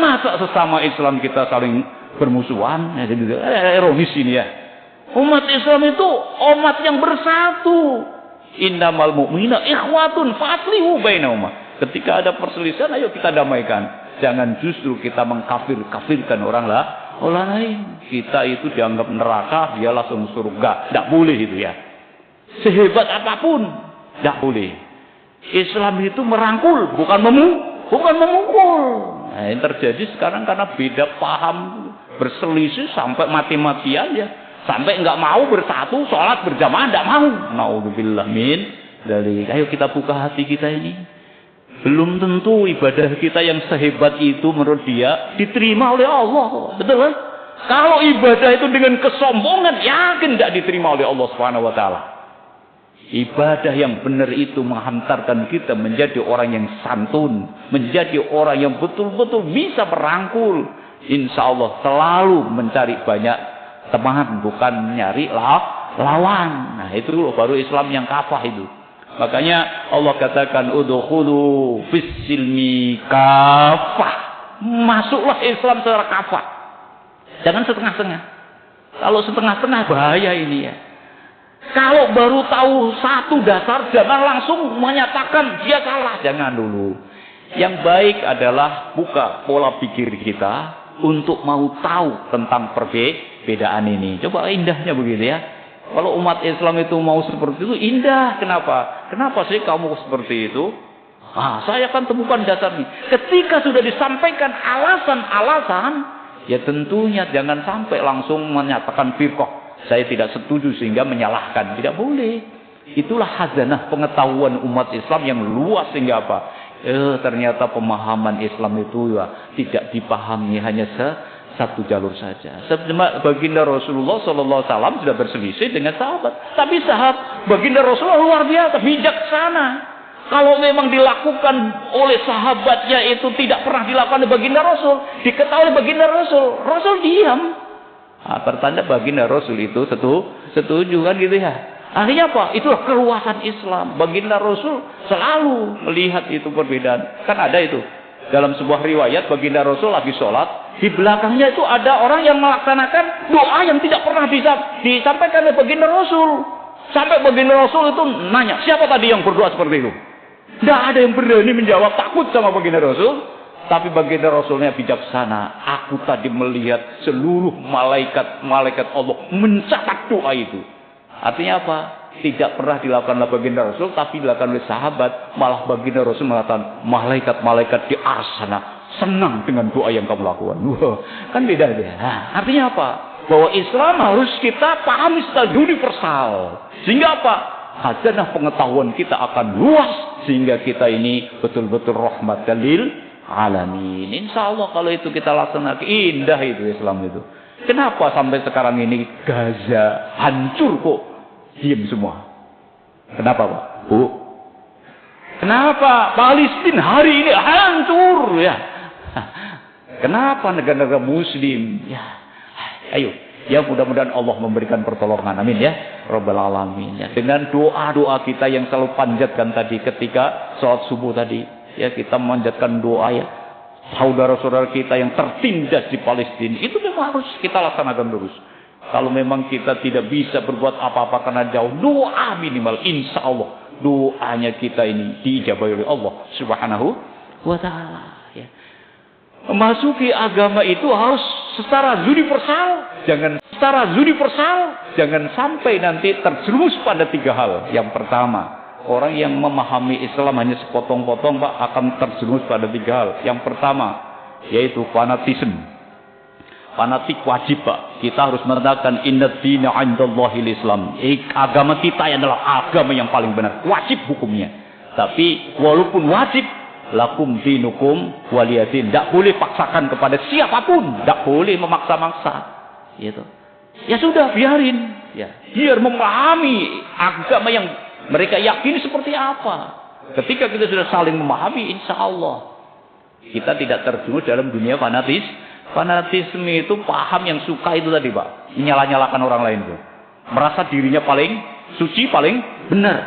Masa sesama Islam kita saling bermusuhan? Ironis ini ya. Umat Islam itu umat yang bersatu. Innamal mu'minuna ikhwatun faslihu bainahum. Ketika ada perselisihan, ayo kita damaikan. Jangan justru kita mengkafir-kafirkan orang lain. Kita itu dianggap neraka, dia langsung surga. Tidak boleh itu ya. Sehebat apapun, tidak boleh. Islam itu merangkul, bukan memukul. Nah, yang terjadi sekarang karena beda paham, berselisih sampai mati-matian ya. Sampai enggak mau bersatu, sholat berjamaah enggak mau. Naudzubillah min dzalik. Ayo kita buka hati kita ini. Belum tentu ibadah kita yang sehebat itu menurut dia diterima oleh Allah. Betul kan? Kalau ibadah itu dengan kesombongan, yakin tidak diterima oleh Allah Subhanahu wa Ta'ala. Ibadah yang benar itu menghantarkan kita menjadi orang yang santun, menjadi orang yang betul-betul bisa merangkul. Insya Allah selalu mencari banyak teman, bukan nyari lawan. Nah itu baru Islam yang kafah itu. Makanya Allah katakan udkhulu fis-silmi kafah. Masuklah Islam secara kafah. Jangan setengah-setengah. Kalau setengah-setengah bahaya ini ya. Kalau baru tahu satu dasar jangan langsung menyatakan dia salah. Jangan dulu. Yang baik adalah buka pola pikir kita untuk mau tahu tentang perbedaan ini. Coba indahnya begitu ya. Kalau umat Islam itu mau seperti itu indah. Kenapa? Kenapa sih kamu seperti itu? Saya akan temukan dasarnya. Ketika sudah disampaikan alasan-alasan, Ya tentunya jangan sampai langsung menyatakan firqah. Saya tidak setuju sehingga menyalahkan. Tidak boleh. Itulah khazanah pengetahuan umat Islam yang luas sehingga apa? Ternyata pemahaman Islam itu ya tidak dipahami hanya satu jalur saja. Baginda Rasulullah SAW sudah berselisih dengan sahabat. Tapi baginda Rasulullah luar biasa, bijaksana. Kalau memang dilakukan oleh sahabatnya itu tidak pernah dilakukan oleh baginda Rasul, diketahui baginda Rasul, Rasul diam. Pertanda baginda Rasul itu setuju kan gitu ya. Akhirnya apa? Itulah keluasan Islam. Baginda Rasul selalu melihat itu perbedaan. Kan ada itu. Dalam sebuah riwayat baginda Rasul lagi sholat. Di belakangnya itu ada orang yang melaksanakan doa yang tidak pernah disampaikan oleh baginda Rasul. Sampai baginda Rasul itu nanya, siapa tadi yang berdoa seperti itu? Tidak ada yang berani menjawab, takut sama baginda Rasul. Tapi baginda Rasulnya bijaksana. Aku tadi melihat seluruh malaikat Allah mencatat doa itu. Artinya apa? Tidak pernah dilakukan oleh baginda Rasul, tapi dilakukan oleh sahabat. Malah baginda Rasul mengatakan, malaikat-malaikat di atas sana senang dengan doa yang kamu lakukan. Wah, kan beda dia. Nah, artinya apa? Bahwa Islam harus kita pahami secara universal. Sehingga apa? Khazanah pengetahuan kita akan luas. Sehingga kita ini betul-betul rahmat lil alamin. Insya Allah kalau itu kita laksanakan, indah itu Islam itu. Kenapa sampai sekarang ini Gaza hancur kok? Diam semua. Kenapa Pak? Bu? Kenapa Palestina hari ini hancur ya? Kenapa negara-negara Muslim? Ya, ayo. Ya mudah-mudahan Allah memberikan pertolongan. Amin ya. Rabbal alamin. Ya. Dengan doa-doa kita yang selalu panjatkan tadi ketika sholat subuh tadi. Ya kita memanjatkan doa ya. Saudara-saudara kita yang tertindas di Palestina. Itu memang harus kita laksanakan terus. Kalau memang kita tidak bisa berbuat apa-apa karena jauh. Doa minimal. Insya Allah. Doanya kita ini diijabahi oleh Allah Subhanahu wa ta'ala. Ya. Memasuki agama itu harus secara universal. Jangan sampai nanti terjerumus pada 3 hal. Yang pertama. Orang yang memahami Islam hanya sepotong-potong Pak akan terjerumus pada 3 hal. Yang pertama yaitu fanatisme. Fanatik wajib Pak. Kita harus mengatakan inna dina 'indallahil Islam. Agama kita adalah agama yang paling benar. Wajib hukumnya. Tapi walaupun wajib lakum dinukum waliyadin. Tidak boleh paksakan kepada siapapun. Tidak boleh memaksa-maksa. Gitu. Ya sudah biarin. Ya. Biar memahami agama yang mereka yakini seperti apa. Ketika kita sudah saling memahami, insya Allah kita tidak terjerumus dalam dunia fanatisme itu paham yang suka itu tadi Pak. Menyalah-nyalakan orang lain itu. Merasa dirinya paling suci, paling benar.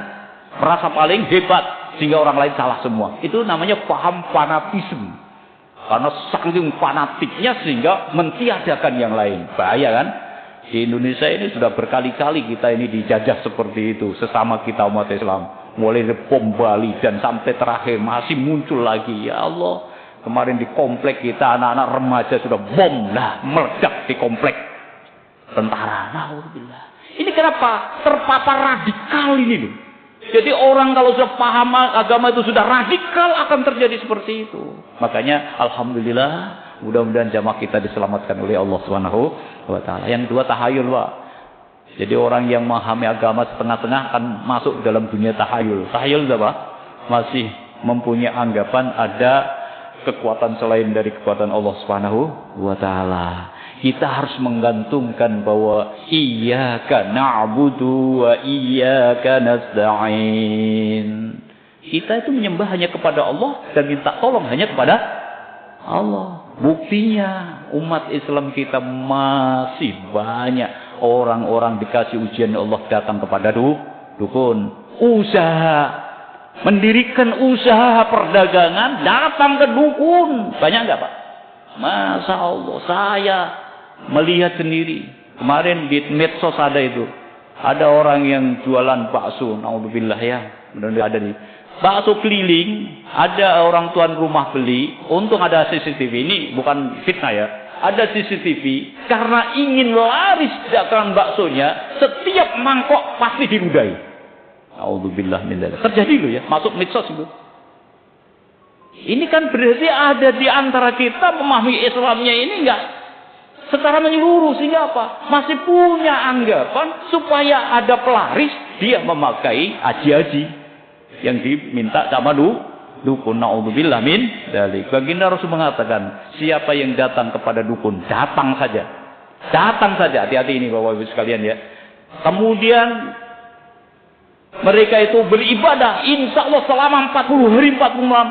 Merasa paling hebat sehingga orang lain salah semua. Itu namanya paham fanatisme. Karena saking fanatiknya sehingga mentiadakan yang lain. Bahaya kan? Di Indonesia ini sudah berkali-kali kita ini dijajah seperti itu. Sesama kita umat Islam. Mulai dari bom Bali dan sampai terakhir masih muncul lagi. Ya Allah. Kemarin di komplek kita anak-anak remaja sudah bom. Nah meledak di komplek tentara. Alhamdulillah. Ini kenapa? Terpapar radikal ini loh. Jadi orang kalau sudah paham agama itu sudah radikal akan terjadi seperti itu. Makanya alhamdulillah. Mudah-mudahan jamaah kita diselamatkan oleh Allah Subhanahu wa ta'ala. Yang kedua tahayul, Pak. Jadi orang yang memahami agama setengah-tengah akan masuk dalam dunia tahayul. Tahayul itu apa? Masih mempunyai anggapan ada kekuatan selain dari kekuatan Allah Subhanahu wa ta'ala. Kita harus menggantungkan bahwa iyyaka na'budu wa iyyaka nasta'in. Kita itu menyembah hanya kepada Allah dan minta tolong hanya kepada Allah. Buktinya umat Islam kita masih banyak orang-orang dikasih ujian Allah datang kepada dukun. Usaha, mendirikan usaha perdagangan datang ke dukun. Banyak enggak Pak? Masya Allah, saya melihat sendiri. Kemarin di medsos ada itu. Ada orang yang jualan bakso. Naudzubillah ya. Mudah-mudahan ada di bakso keliling, ada orang tuan rumah beli, untung ada CCTV, ini bukan fitnah ya, ada CCTV, karena ingin laris dagangan baksonya, setiap mangkok pasti diludahi. A'udzubillah min dzalik. Terjadi loh ya, masuk medsos itu. Ini kan berarti ada di antara kita memahami Islamnya ini enggak secara menyeluruh. Sehingga apa? Masih punya anggapan supaya ada pelaris, dia memakai aji-aji yang diminta sama dukun. Na'udzubillah min dzalik. Baginda Rasul mengatakan, siapa yang datang kepada dukun, datang saja. Datang saja. Hati-hati ini Bapak Ibu sekalian ya. Kemudian mereka itu beribadah, insya Allah selama 40 hari 40 malam.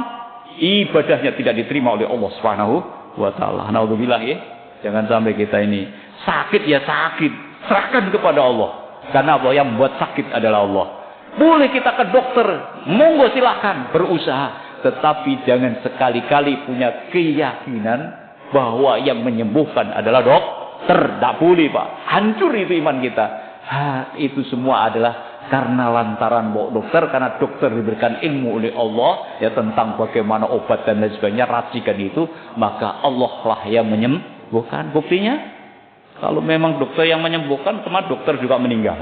Ibadahnya tidak diterima oleh Allah Subhanahu wa Ta'ala. Na'udzubillah ya. Jangan sampai kita ini sakit ya sakit, serahkan kepada Allah. Karena apa? Yang membuat sakit adalah Allah. Boleh kita ke dokter, monggo silakan berusaha, tetapi jangan sekali-kali punya keyakinan bahwa yang menyembuhkan adalah dokter. Tidak boleh Pak, hancur itu iman kita. Itu semua adalah karena lantaran dokter, karena dokter diberikan ilmu oleh Allah ya tentang bagaimana obat dan lain sebagainya, racikan itu, maka Allah lah yang menyembuhkan. Buktinya kalau memang dokter yang menyembuhkan, teman dokter juga meninggal.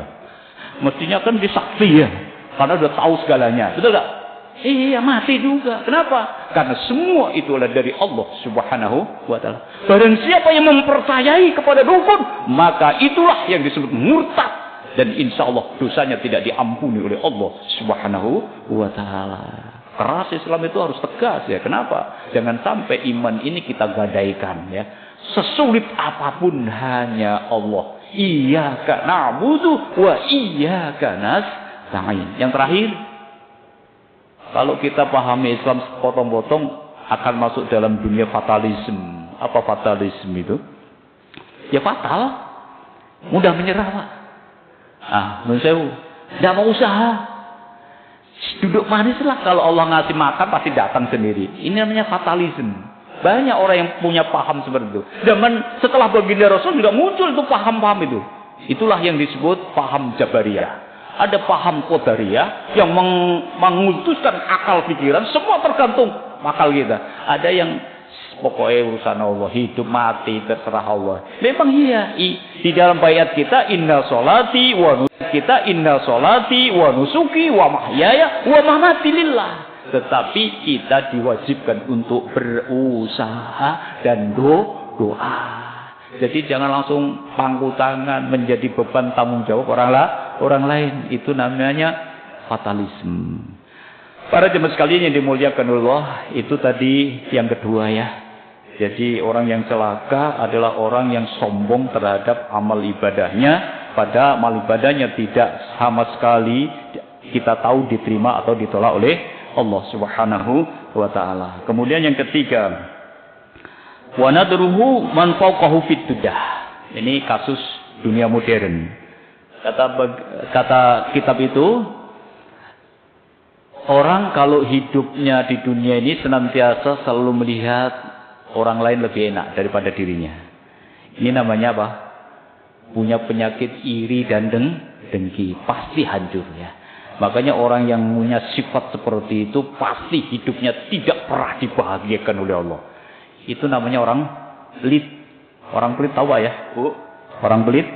Mestinya kan disakti ya, karena udah tahu segalanya, betul tak? Iya, mati juga. Kenapa? Karena semua itu adalah dari Allah Subhanahu wa Ta'ala. Barang siapa yang mempercayai kepada dukun, maka itulah yang disebut murtad. Dan insya Allah dosanya tidak diampuni oleh Allah Subhanahu wa Ta'ala. Keras Islam itu harus tegas ya. Kenapa? Jangan sampai iman ini kita gadaikan ya. Sesulit apapun hanya Allah. Iyyaka na'budu wa iyyaka nasta'in. Yang terakhir, kalau kita pahami Islam sepotong-potong akan masuk dalam dunia fatalisme. Apa fatalisme itu? Ya fatal. Mudah menyerah Pak. Menurut saya tidak mau usaha, duduk manis lah, kalau Allah ngasih makan pasti datang sendiri. Ini namanya fatalisme. Banyak orang yang punya paham seperti itu. Zaman setelah baginda Rasul juga muncul itu paham-paham itu. Itulah yang disebut paham Jabariyah. Ada paham Qadariyah yang mengutuskan akal pikiran, semua tergantung akal kita. Ada yang pokoknya urusan Allah, hidup mati terserah Allah. Memang iya, di dalam bayat kita inna sholati wa nusuki wa mahyaya wa mamati lillah. Tetapi kita diwajibkan untuk berusaha dan doa. Jadi jangan langsung pangku tangan menjadi beban tanggung jawab orang lain. Itu namanya fatalisme. Para jemaah sekalian yang dimuliakan Allah, itu tadi yang kedua ya. Jadi orang yang celaka adalah orang yang sombong terhadap amal ibadahnya, pada amal ibadahnya tidak sama sekali kita tahu diterima atau ditolak oleh Allah Subhanahu wa Ta'ala. Kemudian yang ketiga, wa nadruhu man fawqahu fid dudah. Ini kasus dunia modern. Kata kitab itu, orang kalau hidupnya di dunia ini senantiasa selalu melihat orang lain lebih enak daripada dirinya. Ini namanya apa? Punya penyakit iri dan dengki. Pasti hancur ya. Makanya orang yang punya sifat seperti itu pasti hidupnya tidak pernah dibahagiakan oleh Allah. Itu namanya orang pelit. Orang pelit tahu ya? Orang pelit.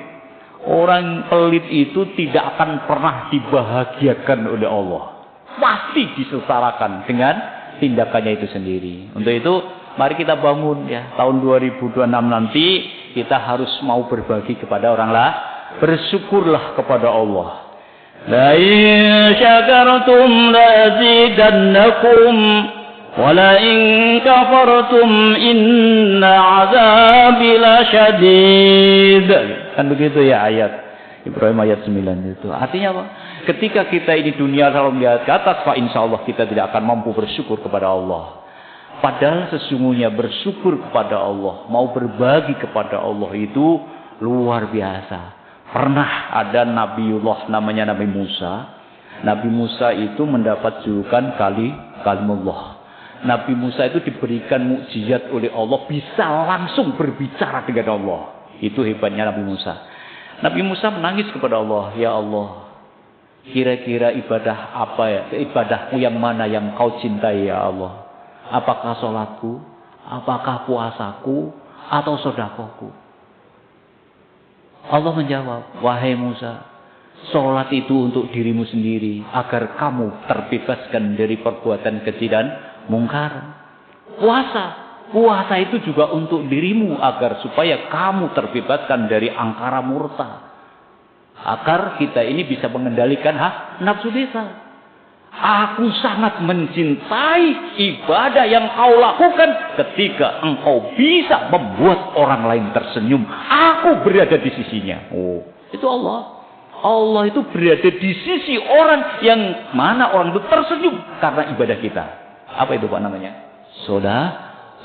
Orang pelit itu tidak akan pernah dibahagiakan oleh Allah. Pasti disesarakan dengan tindakannya itu sendiri. Untuk itu mari kita bangun ya, tahun 2026 nanti kita harus mau berbagi kepada orang lain. Bersyukurlah kepada Allah. La in syakartum la azidannakum wa la in kafartum inna azabi lasyadid. Kan begitu ya ayat Ibrahim ayat 9 itu. Artinya apa? Ketika kita ini dunia selalu melihat ke atas, fa insyaallah kita tidak akan mampu bersyukur kepada Allah. Padahal sesungguhnya bersyukur kepada Allah, mau berbagi kepada Allah itu luar biasa. Pernah ada Nabiullah namanya Nabi Musa. Nabi Musa itu mendapat julukan Kalimullah. Nabi Musa itu diberikan mukjizat oleh Allah, bisa langsung berbicara dengan Allah. Itu hebatnya Nabi Musa. Nabi Musa menangis kepada Allah, ya Allah, kira-kira ibadah apa ya? Ibadahku yang mana yang kau cintai ya Allah? Apakah sholatku, apakah puasaku, atau sedekahku? Allah menjawab, wahai Musa, sholat itu untuk dirimu sendiri, agar kamu terbebaskan dari perbuatan keji dan mungkar. Puasa Puasa itu juga untuk dirimu agar supaya kamu terbebaskan dari angkara murka. Agar kita ini bisa mengendalikan nafsu desa. Aku sangat mencintai ibadah yang kau lakukan ketika engkau bisa membuat orang lain tersenyum. Aku berada di sisinya. Oh, itu Allah. Allah itu berada di sisi orang yang mana orang itu tersenyum karena ibadah kita. Apa itu Pak namanya?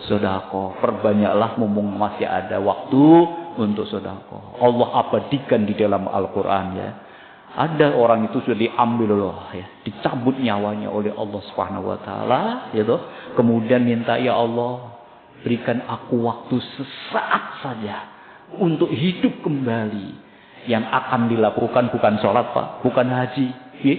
Sodako. Perbanyaklah mumpung masih ada waktu untuk sodako. Allah abadikan di dalam Al-Quran ya. Ada orang itu sudah diambil Allah ya, dicabut nyawanya oleh Allah Subhanahu wa taala, gitu. Kemudian minta, ya Allah, berikan aku waktu sesaat saja untuk hidup kembali. Yang akan dilakukan bukan sholat Pak, bukan haji, ya.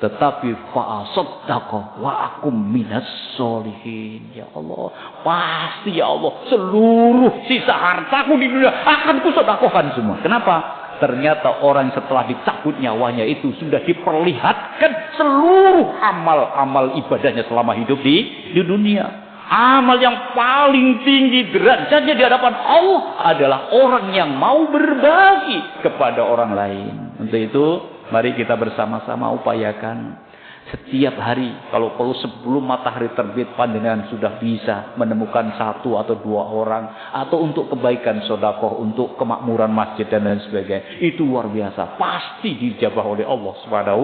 Tetapi fa'asaddaqa wa akum minas sholihin. Ya Allah, pasti ya Allah, seluruh sisa hartaku di dunia akan kusedekahkan semua. Kenapa? Ternyata orang setelah dicabut nyawanya itu sudah diperlihatkan seluruh amal-amal ibadahnya selama hidup di dunia. Amal yang paling tinggi derajatnya di hadapan Allah adalah orang yang mau berbagi kepada orang lain. Untuk itu, mari kita bersama-sama upayakan. Setiap hari, kalau perlu sebelum matahari terbit, panjenengan sudah bisa menemukan 1 atau 2 orang. Atau untuk kebaikan sedekah, untuk kemakmuran masjid dan lain sebagainya. Itu luar biasa. Pasti dijabah oleh Allah Subhanahu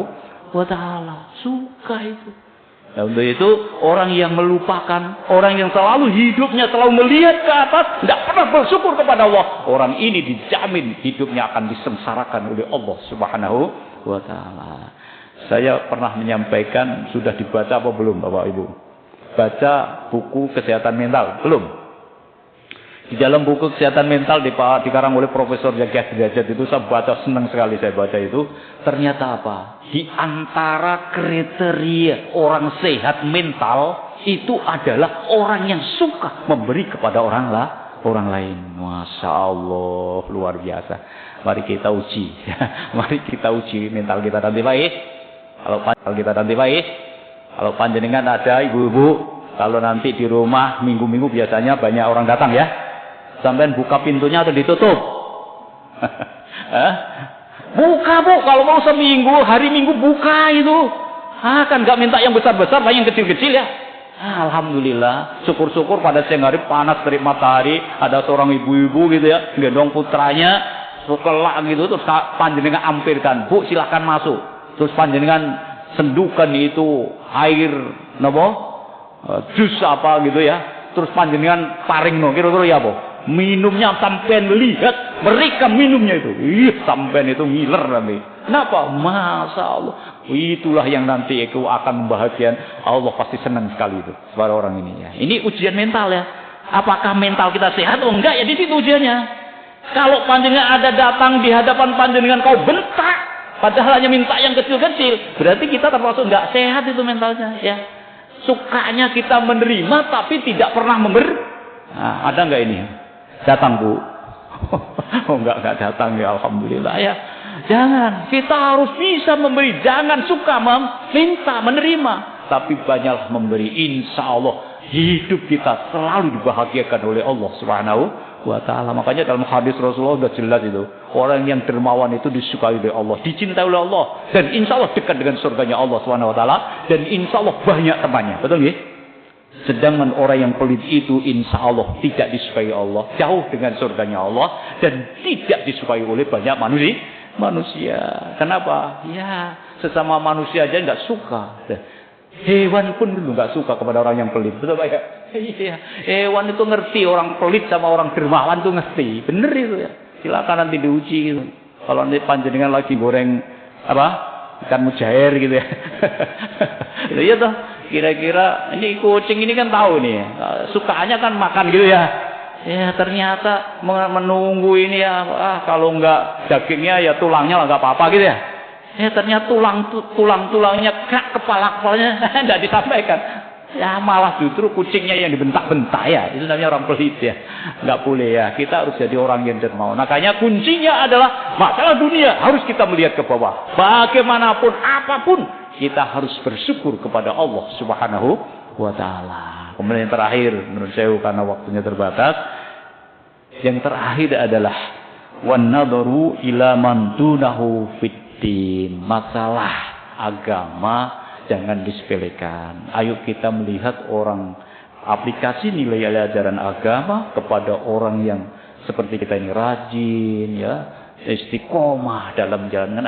wa ta'ala. Suka itu. Nah, untuk itu, orang yang melupakan, orang yang selalu hidupnya selalu melihat ke atas, tidak pernah bersyukur kepada Allah. Orang ini dijamin hidupnya akan disengsarakan oleh Allah Subhanahu wa ta'ala. Saya pernah menyampaikan, sudah dibaca apa belum Bapak Ibu? Baca buku kesehatan mental, belum? Di dalam buku kesehatan mental dikarang oleh Profesor Yahya Derajat itu, saya baca, senang sekali saya baca itu. Ternyata apa? Di antara kriteria orang sehat mental itu adalah orang yang suka memberi kepada orang lain. Masya Allah, luar biasa. Mari kita uji. Mari kita uji mental kita nanti baik. Kalau kita nanti baik, kalau panjenengan ada ibu-ibu, kalau nanti di rumah minggu-minggu biasanya banyak orang datang ya, sampean buka pintunya atau ditutup? Buka Bu, kalau mau seminggu, hari Minggu buka itu. Kan nggak minta yang besar-besar, yang kecil-kecil ya. Alhamdulillah, syukur-syukur pada siang hari panas terik matahari, ada seorang ibu-ibu gitu ya, gendong putranya, sekelak gitu, terus panjenengan ampirkan, Bu silahkan masuk. Terus panjenengan sendukan itu air jus apa gitu ya. Terus panjenengan paring kira-kira ya apa? Minumnya sampean lihat mereka minumnya itu. Sampean itu ngiler nanti. Kenapa? Masya Allah. Itulah yang nanti itu akan membahagiakan. Allah pasti senang sekali itu para orang ini ya. Ini ujian mental ya. Apakah mental kita sehat atau enggak ya, di situ ujiannya. Kalau panjenengan ada datang di hadapan panjenengan kau bentak, padahal hanya minta yang kecil-kecil, berarti kita termasuk nggak sehat itu mentalnya ya. Sukanya kita menerima tapi tidak pernah memberi. Nah, ada nggak ini? Datang Bu. Oh nggak datang ya, alhamdulillah ya. Jangan, kita harus bisa memberi. Jangan suka meminta, menerima, tapi banyaklah memberi. Insya Allah hidup kita selalu dibahagiakan oleh Allah Subhanahu wa ta'ala. Makanya dalam hadis Rasulullah sudah jelas itu, orang yang dermawan itu disukai oleh Allah, dicintai oleh Allah, dan insya Allah dekat dengan surganya Allah Subhanahu wa ta'ala, dan insya Allah banyak temannya. Betul ya? Sedangkan orang yang pelit itu insya Allah tidak disukai Allah, jauh dengan surganya Allah, dan tidak disukai oleh banyak manusia. Kenapa? Ya, sesama manusia aja nggak suka. Hewan pun dulu nggak suka kepada orang yang pelit. Betul Pak ya? Iya. Hewan itu ngerti, orang pelit sama orang dermawan itu ngerti. Bener itu ya. Silakan nanti diuji gitu. Kalau nanti panjenengan lagi goreng ikan mujair gitu ya. Iya toh. Kira-kira ini kucing ini kan tahu nih. Sukaannya kan makan gitu ya. Ya ternyata menunggu ini ya. Kalau nggak dagingnya ya tulangnya lah nggak apa-apa gitu ya. Ternyata tulang-tulangnya, kepala-kepalanya tidak disampaikan. Ya malah justru kucingnya yang dibentak-bentak ya. Itu namanya orang pelit ya. Nggak boleh ya. Kita harus jadi orang yang dermawan. Makanya kuncinya adalah masalah dunia. Harus kita melihat ke bawah. Bagaimanapun, apapun, kita harus bersyukur kepada Allah Subhanahu wa ta'ala. Kemudian yang terakhir menurut saya karena waktunya terbatas, yang terakhir adalah wan nadharu ila man dunahu fiddin. Masalah agama jangan disepelekan. Ayo kita melihat orang aplikasi nilai ajaran agama kepada orang yang seperti kita ini rajin, ya, istiqomah dalam menjalankan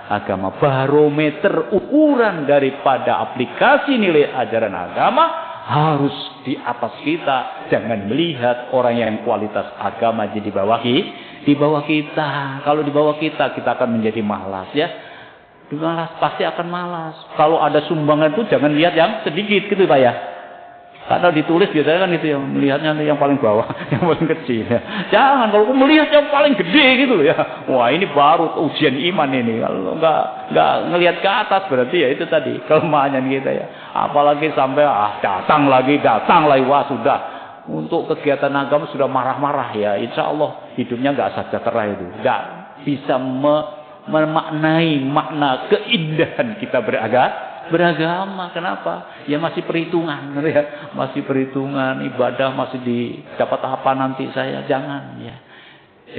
agama. Barometer ukuran daripada aplikasi nilai ajaran agama harus di atas kita. Jangan melihat orang yang kualitas agama jadi di bawah kita. Kalau di bawah kita akan menjadi malas, ya. Malas, pasti akan malas. Kalau ada sumbangan itu jangan lihat yang sedikit gitu Pak ya. Karena ditulis biasanya kan itu yang melihatnya yang paling bawah, yang paling kecil. Ya. Jangan kalau melihat yang paling gede gitu ya. Wah ini baru ujian iman ini. Kalau nggak ngelihat ke atas berarti ya itu tadi kelemahannya kita ya. Apalagi sampai datang lagi, wah sudah untuk kegiatan agama sudah marah-marah ya. Insya Allah hidupnya nggak sejahtera itu, nggak bisa memaknai makna keindahan kita beragama. Kenapa? Ya masih perhitungan, ya. Masih perhitungan ibadah, masih dapat apa nanti saya. Jangan, ya.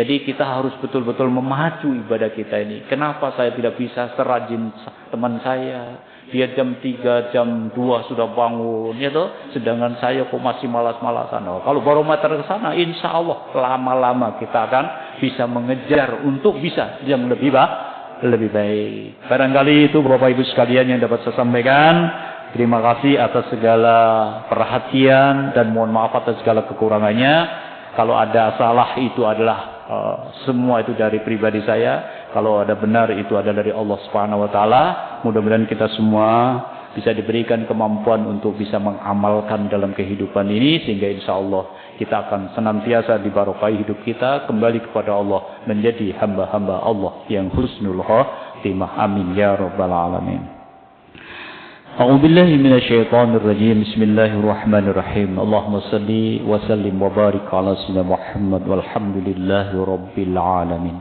Jadi kita harus betul-betul memacu ibadah kita ini. Kenapa saya tidak bisa serajin teman saya? Dia jam 3, jam 2 sudah bangun, ya toh. Sedangkan saya kok masih malas-malasan. Oh, kalau barometer ke sana, insya Allah lama-lama kita akan bisa mengejar untuk bisa yang lebih baik. Barangkali itu Bapak Ibu sekalian yang dapat saya sampaikan. Terima kasih atas segala perhatian dan mohon maaf atas segala kekurangannya. Kalau ada salah itu adalah semua itu dari pribadi saya. Kalau ada benar itu ada dari Allah Subhanahu wa taala. Mudah-mudahan kita semua bisa diberikan kemampuan untuk bisa mengamalkan dalam kehidupan ini sehingga insyaallah kita akan senantiasa dibarokahi hidup kita kembali kepada Allah menjadi hamba-hamba Allah yang husnul khatimah. Amin ya rabbal alamin. A'udzubillahi minasyaitonir rajim. Bismillahirrahmanirrahim. Allahumma shalli wa sallim wa barik ala sayyidina Muhammad walhamdulillahi rabbil alamin.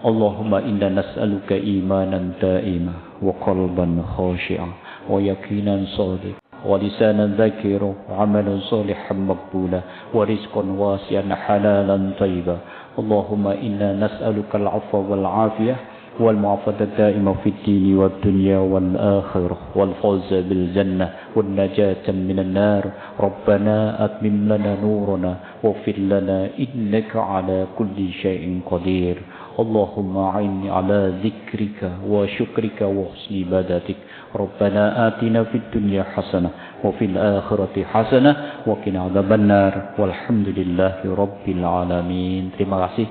Allahumma inna nas'aluka imanan da'ima wa qalban khashi'an wa yaqinan shadiq wa lisanan dzakira wa amalan shalihan maqbula wa rizqan wasi'an halalan thayyiba. Allahumma inna nas'aluka al-'afwa wal 'afiyah wal mu'afata da'ima fid dini wad dunya wal akhirah wal fawza bil jannah wan najata minan nar. Rabbana atmim lana nurana waghfir lana innaka 'ala kulli syai'in qadir. Allahumma a'inni 'ala dzikrika wa syukrika wa husni ibadatik. Rabbana atina fid dunya hasanah wa fil akhirati hasanah wa qina adzabannar. Walhamdulillahi rabbil alamin. Terima kasih.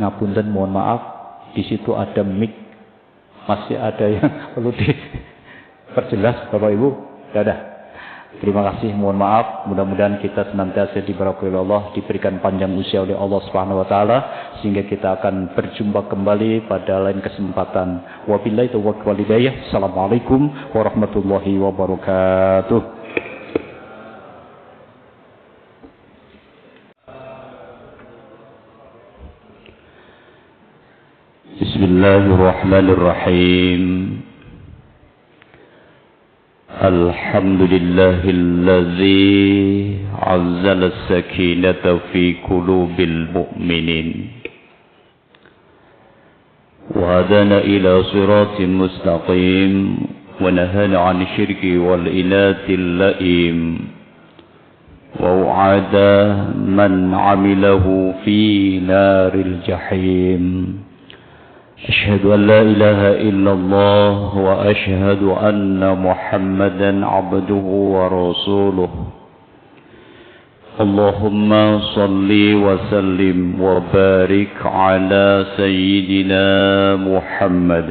Ngapunten, mohon maaf. Di situ ada mic. Masih ada yang perlu diperjelas Bapak Ibu? Tidak ada. Terima kasih, mohon maaf. Mudah-mudahan kita senantiasa diberkahi Allah, diberikan panjang usia oleh Allah Subhanahu wa taala sehingga kita akan berjumpa kembali pada lain kesempatan. Wabillahi taufiq wal hidayah. Assalamualaikum warahmatullahi wabarakatuh. Bismillahirrahmanirrahim. Alhamdulillahilladzi azzala as-sakinata fi qulubil mu'minin wa hadana ila siratin mustaqim wa nahana 'anil syirki wal inatil la'im wa wa'ada man 'amilahu fi naril jahim. أشهد أن لا إله إلا الله وأشهد أن محمدا عبده ورسوله. اللهم صل وسلم وبارك على سيدنا محمد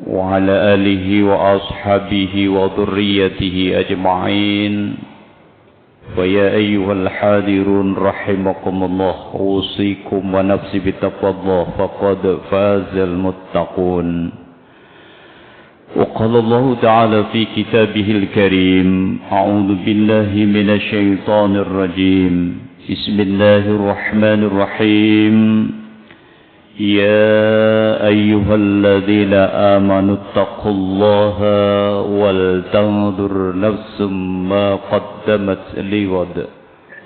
وعلى آله وأصحابه وذريته أجمعين. ويا أيها الحاضرون رحمكم الله أوصيكم ونفسي بتقوى الله فقد فاز المتقون. وقال الله تعالى في كتابه الكريم أعوذ بالله من الشيطان الرجيم بسم الله الرحمن الرحيم. يا أيها الذين آمنوا اتقوا الله ولتنظر نفس ما قدمت لغد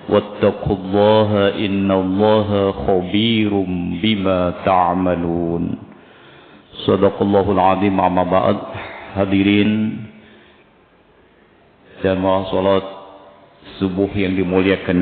واتقوا الله إن الله خبير بما تعملون. Sadaqallahul azim. Amma ba'd. Hadirin jamaah salat subuh yang dimuliakan